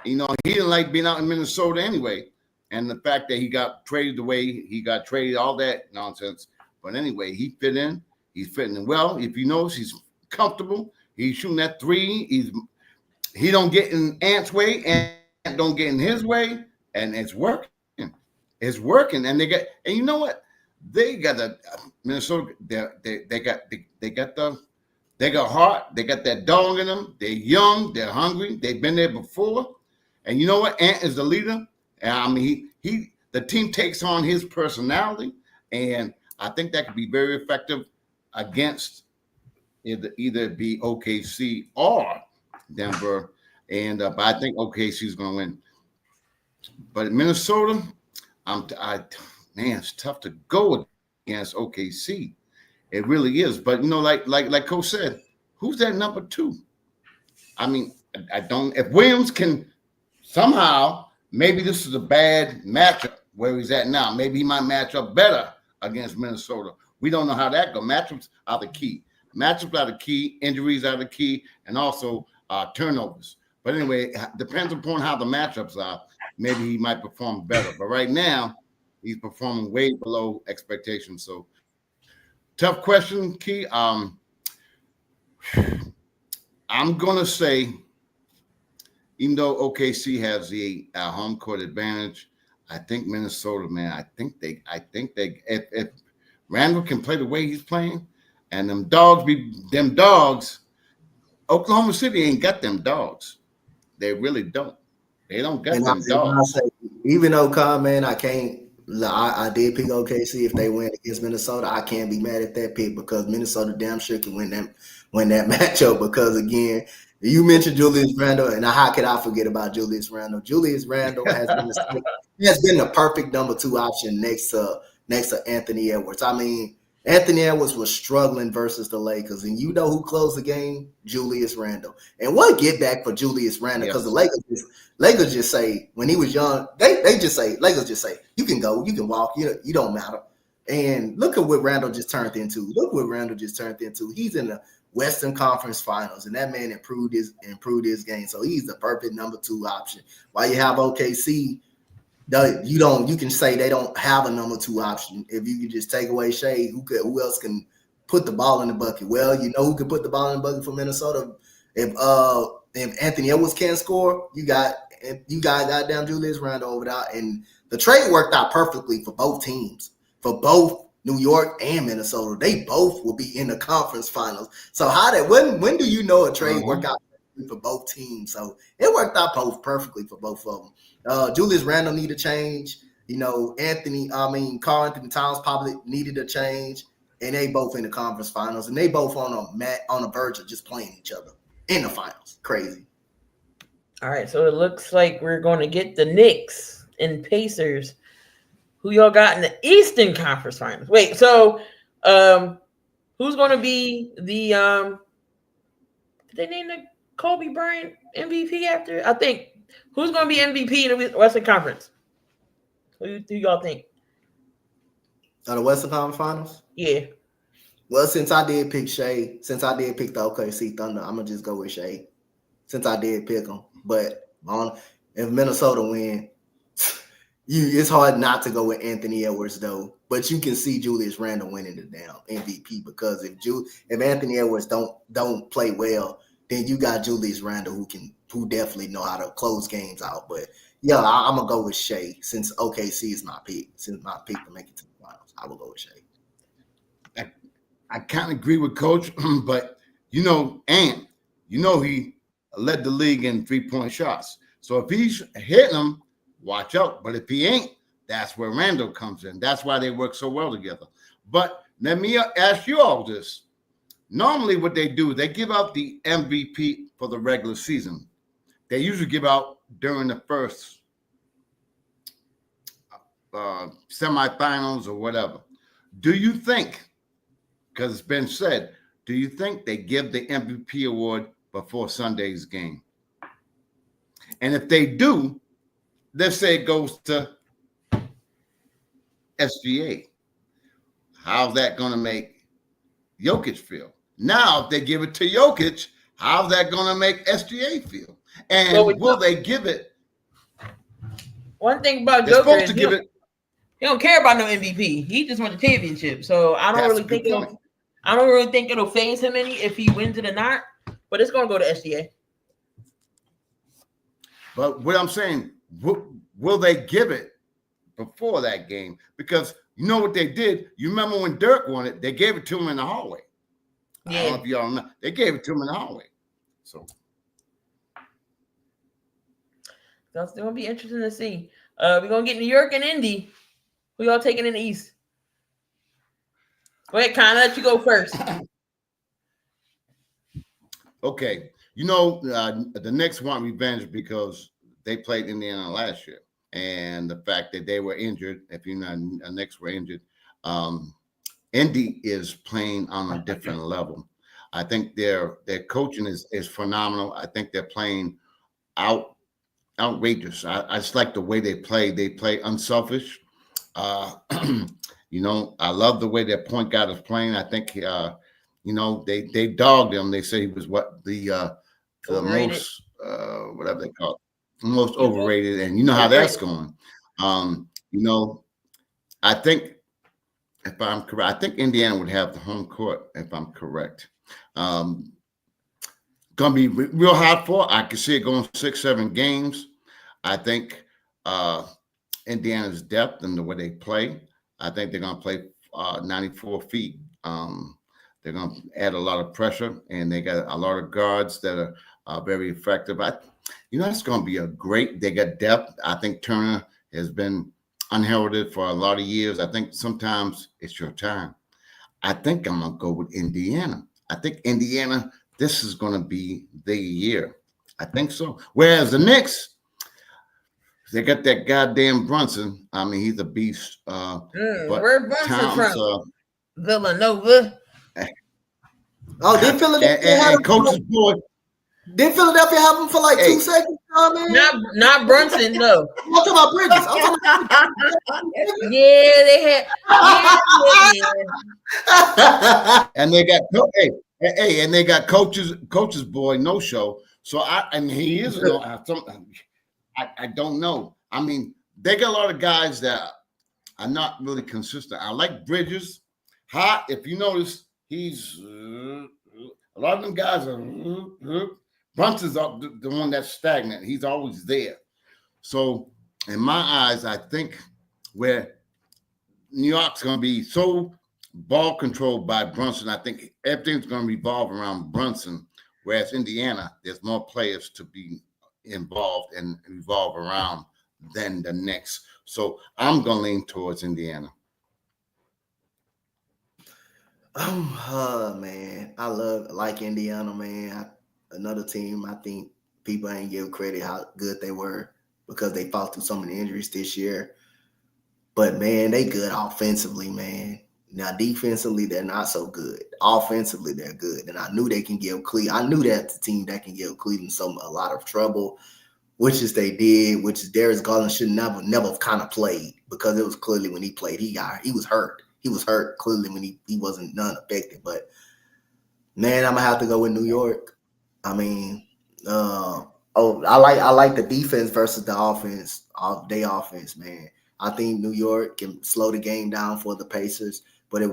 He didn't like being out in Minnesota anyway. And the fact that he got traded the way he got traded, all that nonsense. But anyway, he fit in. He's fitting in well. If you notice, he's comfortable. He's shooting that three. He don't get in Ant's way and don't get in his way. And it's working. It's working. And you know what? They got the Minnesota. They got heart. They got that dog in them. They're young. They're hungry. They've been there before. And you know what? Ant is the leader. I mean, the team takes on his personality, and I think that could be very effective against either be OKC or Denver. And but I think OKC is going to win. But Minnesota, it's tough to go against OKC. It really is. But like Coach said, who's that number 2? I mean, I don't. If Williams can somehow. Maybe this is a bad matchup where he's at now. Maybe he might match up better against Minnesota. We don't know how that goes. Matchups are the key. Matchups are the key. Injuries are the key. And also turnovers. But anyway, it depends upon how the matchups are. Maybe he might perform better. But right now, he's performing way below expectations. So, tough question, Key. I'm going to say, even though OKC has the home court advantage, I think Minnesota, man. I think they. If Randall can play the way he's playing, and them dogs. Oklahoma City ain't got them dogs. They really don't. They don't got them dogs. Even though, man, I can't. I did pick OKC if they win against Minnesota. I can't be mad at that pick because Minnesota damn sure can win that matchup. Because again. You mentioned Julius Randle, and how could I forget about Julius Randle? Julius Randle has been the perfect number 2 option next to Anthony Edwards. I mean, Anthony Edwards was struggling versus the Lakers, and you know who closed the game? Julius Randle. And what get back for Julius Randle? Because the Lakers just say when he was young, Lakers just say you can go, you can walk, you don't matter. And look at what Randle just turned into. He's in the Western Conference Finals, and that man improved his game. So he's the perfect number 2 option. While you have OKC, you can say they don't have a number 2 option. If you could just take away Shea, who else can put the ball in the bucket? Well, you know who can put the ball in the bucket for Minnesota? If Anthony Edwards can't score, you got goddamn Julius Randle over there. And the trade worked out perfectly for both teams, for both New York and Minnesota. They both will be in the conference finals. So when do you know a trade worked out for both teams? So it worked out perfectly for both of them. Julius Randle need a change. Karl Anthony Towns probably needed a change, and they both in the conference finals, and they both on the verge of just playing each other in the finals. Crazy. All right, so it looks like we're going to get the Knicks and Pacers. Who y'all got in the Eastern Conference Finals? Wait, so who's going to be the did they name the Kobe Bryant MVP after? I think who's going to be MVP in the Western Conference? Who do y'all think? The Western Conference Finals? Yeah. Well, since I did pick the OKC Thunder, I'm gonna just go with Shea. Since I did pick them, but if Minnesota win. It's hard not to go with Anthony Edwards though, but you can see Julius Randle winning the damn MVP because if Anthony Edwards don't play well, then you got Julius Randle who definitely know how to close games out. But yeah, I'm gonna go with Shea since OKC is my pick. Since my pick to make it to the finals, I will go with Shea. I kind of agree with Coach, but and he led the league in 3-point shots. So if he's hitting them, watch out. But if he ain't, that's where Randall comes in. That's why they work so well together. But let me ask you all this. Normally what they do, they give out the MVP for the regular season. They usually give out during the first semifinals or whatever. Do you think, because it's been said, do you think they give the MVP award before Sunday's game? And if they do, let's say it goes to SGA. How's that going to make Jokic feel? Now, if they give it to Jokic, how's that going to make SGA feel? And will they give it? One thing about Joker is he don't care about no MVP. He just won the championship. So I don't really think it'll phase him any if he wins it or not. But it's going to go to SGA. But what I'm saying, will they give it before that game? Because you know what they did? You remember when Dirk won it, they gave it to him in the hallway. Yeah. I don't know if y'all know. They gave it to him in the hallway. So that's going to be interesting to see. We're going to get New York and Indy. Who y'all taking in the East? Go ahead, Con. Let you go first. Okay. The Knicks want revenge because they played Indiana last year. And the fact that they were injured, if you know, the Knicks were injured, Indy is playing on a different level. I think their coaching is phenomenal. I think they're playing outrageous. I just like the way they play. They play unselfish. I love the way their point guard is playing. I think they dogged him. They say he was the most whatever they call it, most overrated, and you know how that's going. I think if I'm correct, I think Indiana would have the home court if I'm correct. Gonna be real hard for. I can see it going 6-7 games. I think Indiana's depth and the way they play. I think they're gonna play 94 feet. They're gonna add a lot of pressure, and they got a lot of guards that are very effective. It's gonna be they got depth. I think Turner has been unheralded for a lot of years. I think sometimes it's your time. I think I'm gonna go with Indiana. I think Indiana, this is gonna be the year. I think so. Whereas the Knicks, they got that goddamn Brunson. I mean, he's a beast. Where Brunson from? Villanova. Did Philadelphia have coach's boy? Did Philadelphia have him for like 2 seconds? Not Brunson, no. I'm talking about Bridges. Yeah, they had. And they got and they got coach's boy no show. So he is. I don't know. I mean, they got a lot of guys that are not really consistent. I like Bridges. Hot, if you notice, he's a lot of them guys are. Brunson's the one that's stagnant. He's always there. So, in my eyes, I think where New York's going to be so ball controlled by Brunson, I think everything's going to revolve around Brunson. Whereas Indiana, there's more players to be involved and revolve around than the Knicks. So I'm going to lean towards Indiana. Man, I like Indiana, man. Another team, I think people ain't give credit how good they were because they fought through so many injuries this year. But, man, they good offensively, man. Now, defensively, they're not so good. Offensively, they're good. And I knew they can give Cleveland. I knew that's the team that can give Cleveland a lot of trouble, which is they did, which is Darius Garland should never kind of played because it was clearly when he played, he was hurt. He was hurt clearly when he wasn't none affected. But, man, I'm going to have to go with New York. I mean, I like the defense versus the offense, their offense, man. I think New York can slow the game down for the Pacers. But if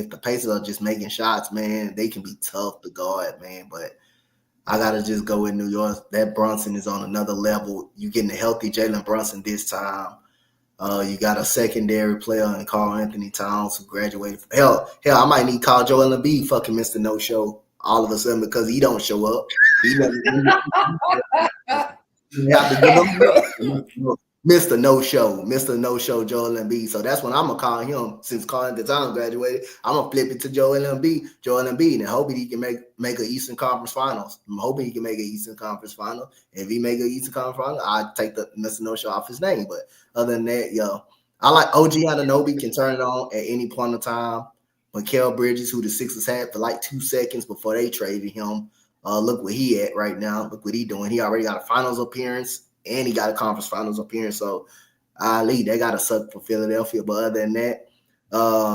the Pacers are just making shots, man, they can be tough to guard, man. But I got to just go with New York. That Brunson is on another level. You're getting a healthy Jalen Brunson this time. You got a secondary player in Karl Anthony Towns who graduated. Hell, I might need Joel Embiid fucking Mr. No Show. all of a sudden because he don't show up. You have to give him Mr. No Show, Joel Embiid. So that's when I'm gonna call him. Since Carl DeTown graduated, I'm gonna flip it to Joel Embiid, and hoping he can make an Eastern Conference Finals. I'm hoping he can make an Eastern Conference Final. If he make an Eastern Conference Final, I take the Mr. No Show off his name. But other than that, I like OG Anunoby can turn it on at any point of time. Mikal Bridges, who the Sixers had for like 2 seconds before they traded him. Look where he at right now. Look what he doing. He already got a finals appearance and he got a conference finals appearance. So they got to suck for Philadelphia. But other than that,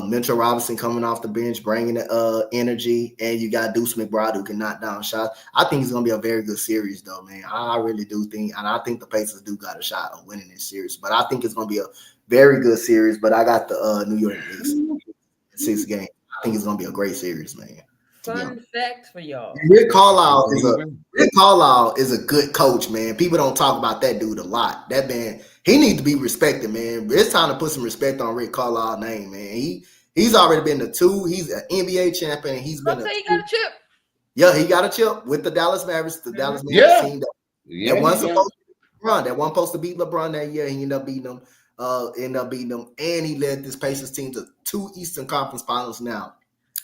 Mitchell Robinson coming off the bench, bringing the energy, and you got Deuce McBride who can knock down shots. I think it's going to be a very good series, though, man. I really do think, and I think the Pacers do got a shot of winning this series. But I think it's going to be a very good series. But I got the New York Knicks 6 game. I think it's going to be a great series, man. Fun fact for y'all. Rick Carlisle is a good coach, man. People don't talk about that dude a lot. That man, he needs to be respected, man. It's time to put some respect on Rick Carlisle's name, man. He's already been to 2. He's an NBA champion. He's been. He got a chip. Yeah, he got a chip with the Dallas Mavericks. The Dallas Mavericks team that wasn't supposed to beat LeBron. That wasn't supposed to beat LeBron that year. He ended up beating them. And he led this Pacers team to 2 Eastern Conference Finals now,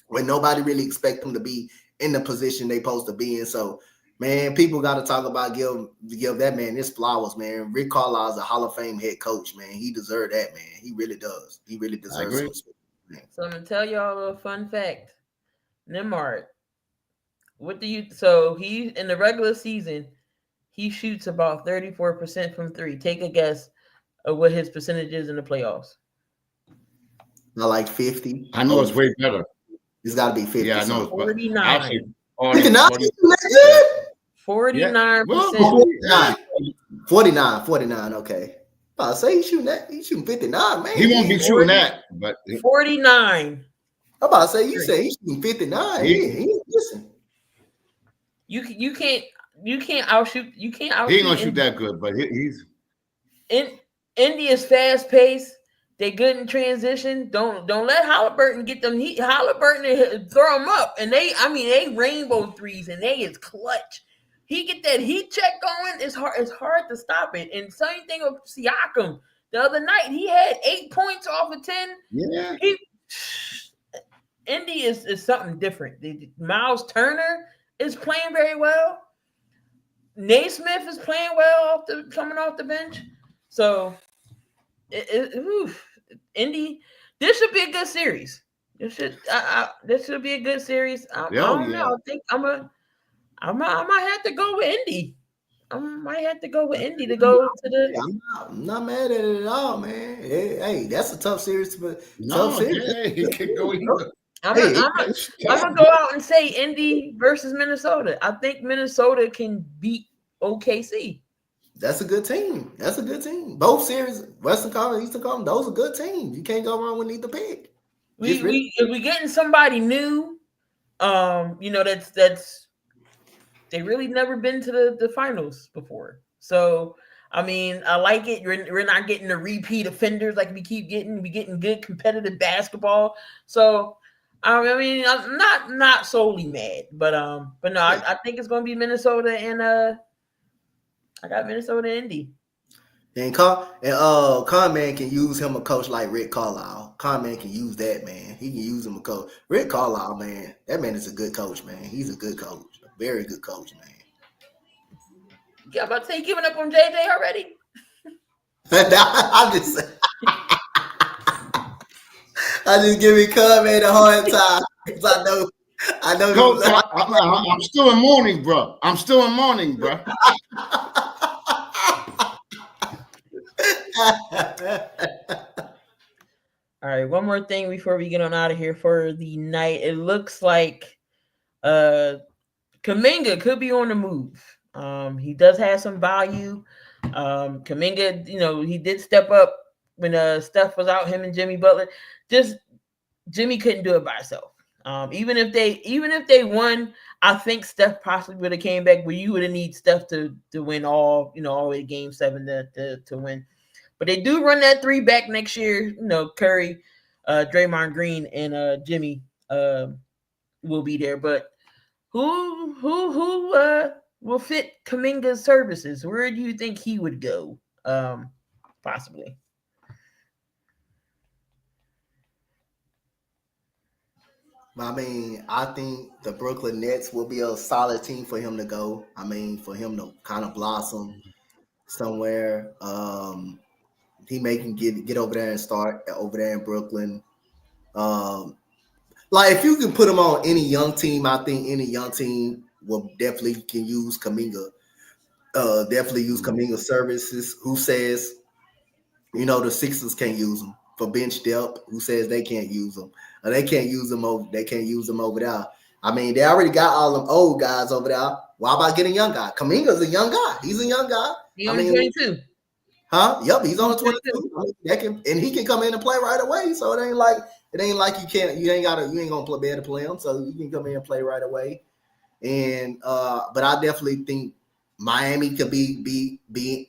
when nobody really expect them to be in the position they supposed to be in. So, man, people got to talk about give that man his flowers, man. Rick Carlisle is a Hall of Fame head coach, man. He deserves that, man. He really does. He really deserves it. So I'm gonna tell y'all a fun fact. Nembhard, so he in the regular season, he shoots about 34% from 3. Take a guess of what his percentage is in the playoffs. Not like 50. I know it's way better. It's got to be 50. Yeah, I know. 49. 49%. 49. Okay. I say he's shooting 59, man. He won't be shooting that, but 49. I'm about to say he's shooting 59. Listen. You can't outshoot. You can't outshoot. He ain't gonna shoot that good, but he's India's fast pace. They good in transition. Don't let Halliburton get them. Halliburton throw them up, and they rainbow threes, and they is clutch. He get that heat check going. It's hard to stop it. And same thing with Siakam. The other night he had 8 points off of 10. Yeah. Indy is something different. Miles Turner is playing very well. Naismith is playing well coming off the bench. So. Indy, this should be a good series. This should be a good series. I don't know. I think I might have to go with Indy. I might have to go with Indy to go to the. I'm not mad at it at all, man. Hey, that's a tough series, but he can go either. I'm gonna go out and say Indy versus Minnesota. I think Minnesota can beat OKC. That's a good team. Both series, Western Conference, Eastern Conference, those are good teams. You can't go wrong with either pick. If we getting somebody new, that's they really never been to the finals before. So I mean, I like it. We're not getting the repeat offenders like we keep getting. We getting good competitive basketball. So I mean, I'm not solely mad, but no, I think it's gonna be Minnesota and I got Minnesota and Indy. And Conman can use him a coach like Rick Carlisle. Conman can use that, man. He can use him a coach. Rick Carlisle, man, that man is a good coach, man. He's a good coach, a very good coach, man. Yeah, I'm about to say you giving up on JJ already. I just giving Conman a hard time because I know. Coach, I'm still in mourning, bro. All right, one more thing before we get on out of here for the night. It looks like Kuminga could be on the move. He does have some value. Kuminga, he did step up when Steph was out, him and Jimmy Butler. Just Jimmy couldn't do it by himself. Even if they won, I think Steph possibly would have came back, but you would have need Steph to win all the way to Game 7 to win. But they do run that 3 back next year. Curry, Draymond Green, and Jimmy will be there. But who will fit Kuminga's services? Where do you think he would go? Possibly. I mean, I think the Brooklyn Nets will be a solid team for him to go. I mean, for him to kind of blossom somewhere. He may can get over there and start over there in Brooklyn. Like if you can put him on any young team, I think any young team will definitely can use Kuminga. Definitely use Kuminga services. Who says, the Sixers can't use him for bench depth? Who says they can't use him? They can't use them over. They can't use them over there. I mean, they already got all them old guys over there. Why about getting a young guy? Kuminga's a young guy. He's a young guy. He's only 22. Huh? Yep, he's on 22. And he can come in and play right away. So it ain't like you ain't gonna be able to play him. So you can come in and play right away. And but I definitely think Miami could be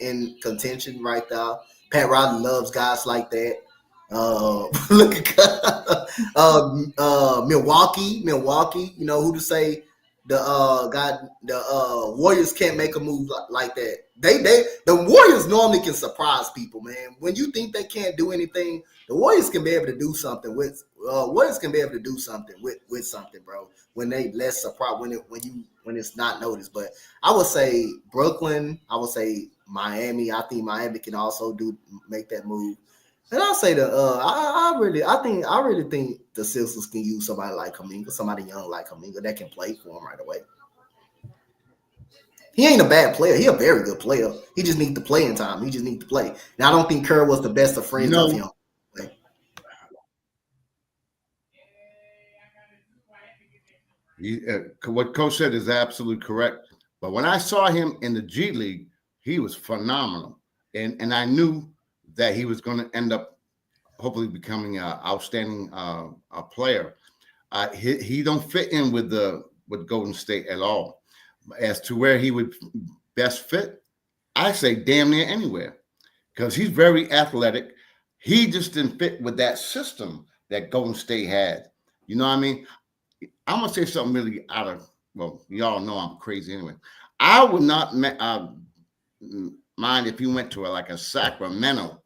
in contention right there. Pat Riley loves guys like that. Look at Milwaukee. Who to say the Warriors can't make a move like that. The Warriors normally can surprise people, man. When you think they can't do anything, the Warriors can be able to do something with something, bro. When they less surprised, when it's not noticed. But I would say Brooklyn. I would say Miami. I think Miami can also make that move. And I'll say I really think the Sixers can use somebody like Kuminga, somebody young like Kuminga that can play for him right away. He ain't a bad player. He a very good player. He just needs the playing time. He just needs to play. Now I don't think Kerr was the best of friends of him. What Coach said is absolutely correct. But when I saw him in the G League, he was phenomenal, and I knew that he was going to end up hopefully becoming an outstanding player. He don't fit in with Golden State at all. As to where he would best fit, I say damn near anywhere, because he's very athletic. He just didn't fit with that system that Golden State had. You know what I mean? I'm going to say something really y'all know I'm crazy anyway. I would not mind if you went to a Sacramento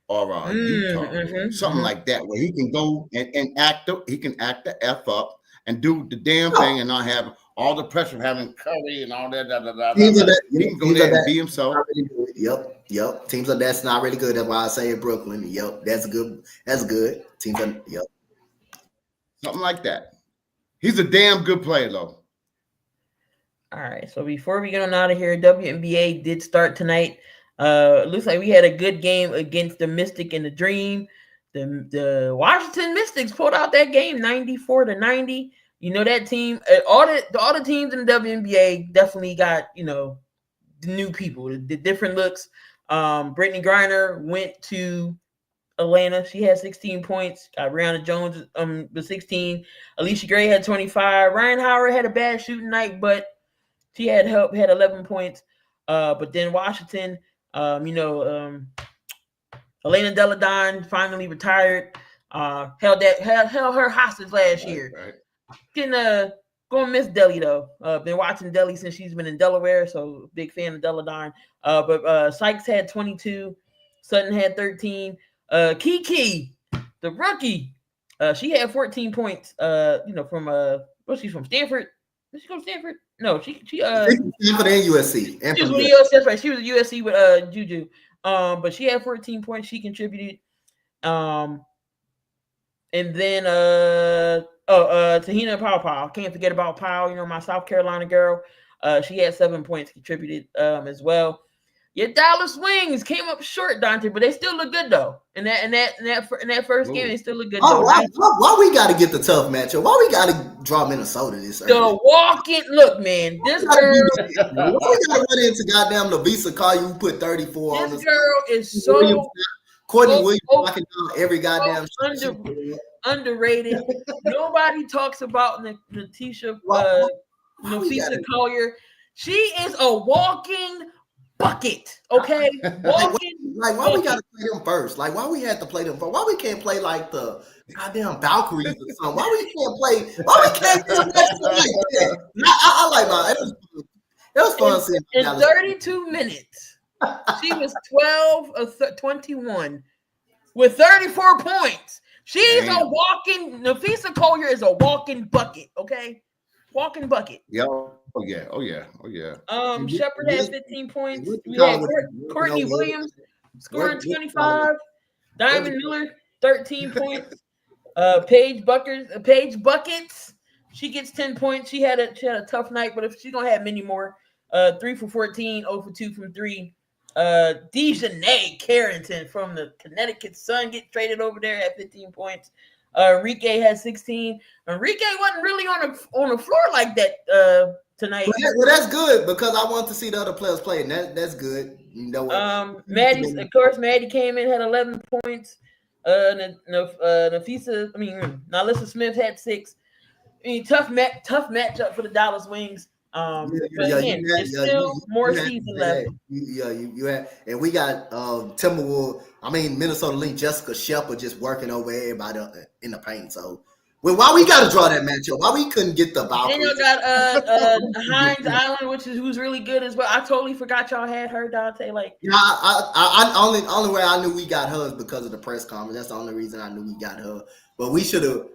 or Utah, something like that, where he can go and act the F up and do the damn thing and not have all the pressure of having Curry and all that. He can go there and be himself. Yep. Teams like that's not really good. That's why I say in Brooklyn. Yep, that's good. Teams like, yep. Something like that. He's a damn good player, though. All right. So before we get on out of here, WNBA did start tonight. Looks like we had a good game against the Mystic and the Dream. The Washington Mystics pulled out that game 94-90. That team, all the teams in the WNBA definitely got, the new people, the different looks. Brittany Griner went to Atlanta. She had 16 points. Brianna Jones with 16. Alicia Gray had 25. Ryan Howard had a bad shooting night, but she had 11 points. But then Washington, Elena Deladon finally retired. Held her hostage last year. Right. Gonna miss Deli though. Been watching Deli since she's been in Delaware, so big fan of Deladon. But Sykes had 22. Sutton had 13. Kiki, the rookie, she had 14 points. From she's from Stanford. Did she go to Stanford? No, she Stanford and USC. She was with USC. That's right. She was at USC with Juju. But she had 14 points. She contributed. And then Tahina Powell. Can't forget about Powell. My South Carolina girl. She had 7 points, contributed as well. Your Dallas Wings came up short, Dante, but they still look good though. In that first game, they still look good. Why we got to get the tough matchup? Why we got to draw Minnesota this early? The walking look, man. This girl. Why we got to run into goddamn Lavisa Caillou put 34 on this girl is so Courtney Williams knocking down every goddamn underrated. Nobody talks about Natisha Nafisa Collier. She is a walking bucket, okay? Walking why we gotta play them first? Like, why we had to play them first? Why we can't play like the goddamn Valkyries or something? Why we can't play? Why we can't do something like that? I like my. It was fun seeing. In 32 minutes, she was 12 of 21 with 34 points. She's a walking. Nafisa Collier is a walking bucket. Okay, walking bucket. Oh yeah. Shepard had 15 points. We had Courtney Williams scoring 25. Diamond Miller 13 points. Paige Buckets. She gets 10 points. She had a tough night, but if she's gonna have many more. 3 for 14, 0 for 2 from 3. Dejanay Carrington from the Connecticut Sun get traded over there at 15 points. Enrique had 16. Enrique wasn't really on the floor like that tonight. Well, that's good because I want to see the other players play, and that's good. You know what? Maddie came in, had 11 points. Nalissa Smith had 6. I mean, tough matchup for the Dallas Wings. There's still more season left. You had, and we got Minnesota Link Jessica Shepard just working over everybody in the paint. So, why we got to draw that matchup? Why we couldn't get the Valkyries? Then you got Hines Island, who's really good as well. I totally forgot y'all had her, Dante. I only way I knew we got her is because of the press conference. That's the only reason I knew we got her. But we should have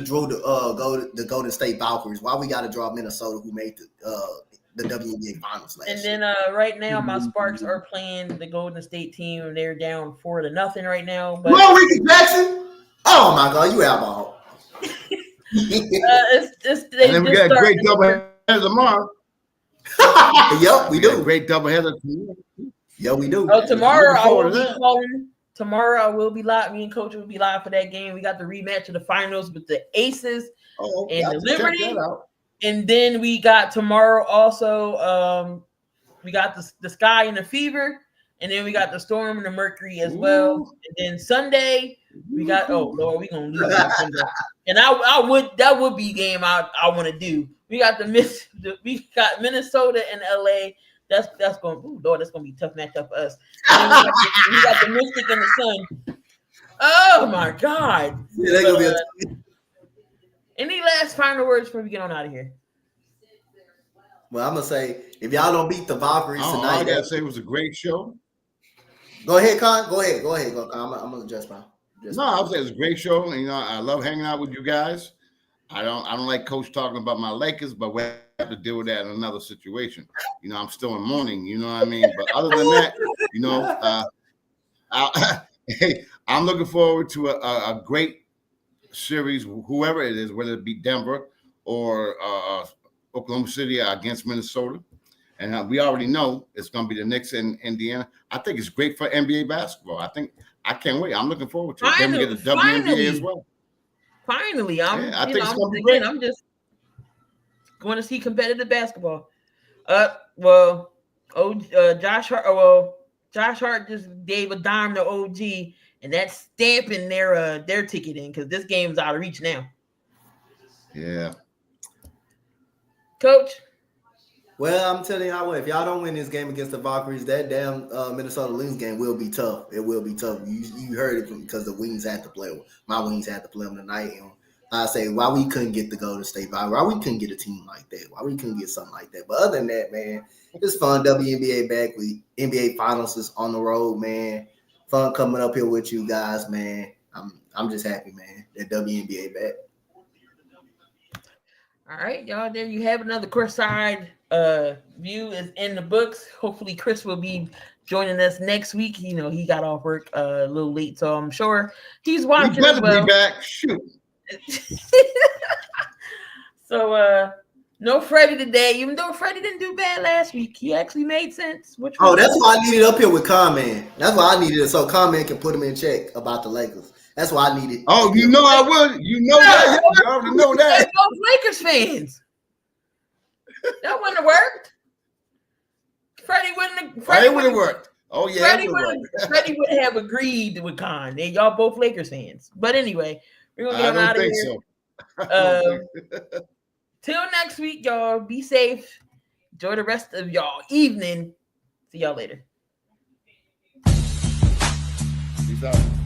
drew the Golden State Valkyries. Why we got to draw Minnesota, who made the WNBA Finals last year? And then right now, my Sparks are playing the Golden State team. They're down 4-0 right now. But Ricky Jackson! Oh my God, you have all. And then we got a great doubleheader tomorrow. Yep, we do. Great doubleheader. Yeah, we do. Tomorrow I will be calling. Tomorrow I will be live. Me and Coach will be live for that game. We got the rematch of the finals with the Aces and the Liberty. And then we got tomorrow also. We got the Sky and the Fever, and then we got the Storm and the Mercury as well. And then Sunday we got we're gonna lose that Sunday. And that would be a game I want to do. We got Minnesota and LA. That's gonna be a tough matchup for us. And then we got the Mystic and the Sun. Oh my God! Any last final words before we get on out of here? Well, I'm gonna say if y'all don't beat the Valkyries tonight, I gotta say it was a great show. Go ahead, Con. Go ahead. I'm gonna adjust my. I would say it's a great show, and I love hanging out with you guys. I don't like Coach talking about my Lakers, but we have to deal with that in another situation. I'm still in mourning. You know what I mean? But other than that, I'm looking forward to a great series, whoever it is, whether it be Denver or Oklahoma City against Minnesota. And we already know it's going to be the Knicks in Indiana. I think it's great for NBA basketball. I can't wait. I'm looking forward to it. Then we get the WNBA as well. Finally, I'm just going to see competitive basketball. Josh Hart just gave a dime to OG, and that's stamping their ticket in because this game's out of reach now. Yeah, Coach. Well, I'm telling y'all what, if y'all don't win this game against the Valkyries, that damn Minnesota Lynx game will be tough. It will be tough. You heard it because the Wings had to play. My Wings had to play them tonight. And I say, why we couldn't get the Golden State Valkyries? Why we couldn't get a team like that? Why we couldn't get something like that? But other than that, man, it's fun. WNBA back. NBA Finals is on the road, man. Fun coming up here with you guys, man. I'm just happy, man, that WNBA back. All right, y'all. There you have another Courtside View is in the books. Hopefully, Chris will be joining us next week. He got off work a little late, so I'm sure he's watching. He better be back. Shoot. So, no Freddie today. Even though Freddie didn't do bad last week, he actually made sense. That's why I needed up here with Conman. That's why I needed it so Conman can put him in check about the Lakers. That's why I needed. Oh, I would. That. You already know that. Both Lakers fans. That wouldn't have worked. Freddie wouldn't have worked. Oh yeah, Freddie would have agreed with Con. Y'all both Lakers fans. But anyway, we're gonna get him out of here. So. Till next week, y'all. Be safe. Enjoy the rest of y'all evening. See y'all later. Peace out.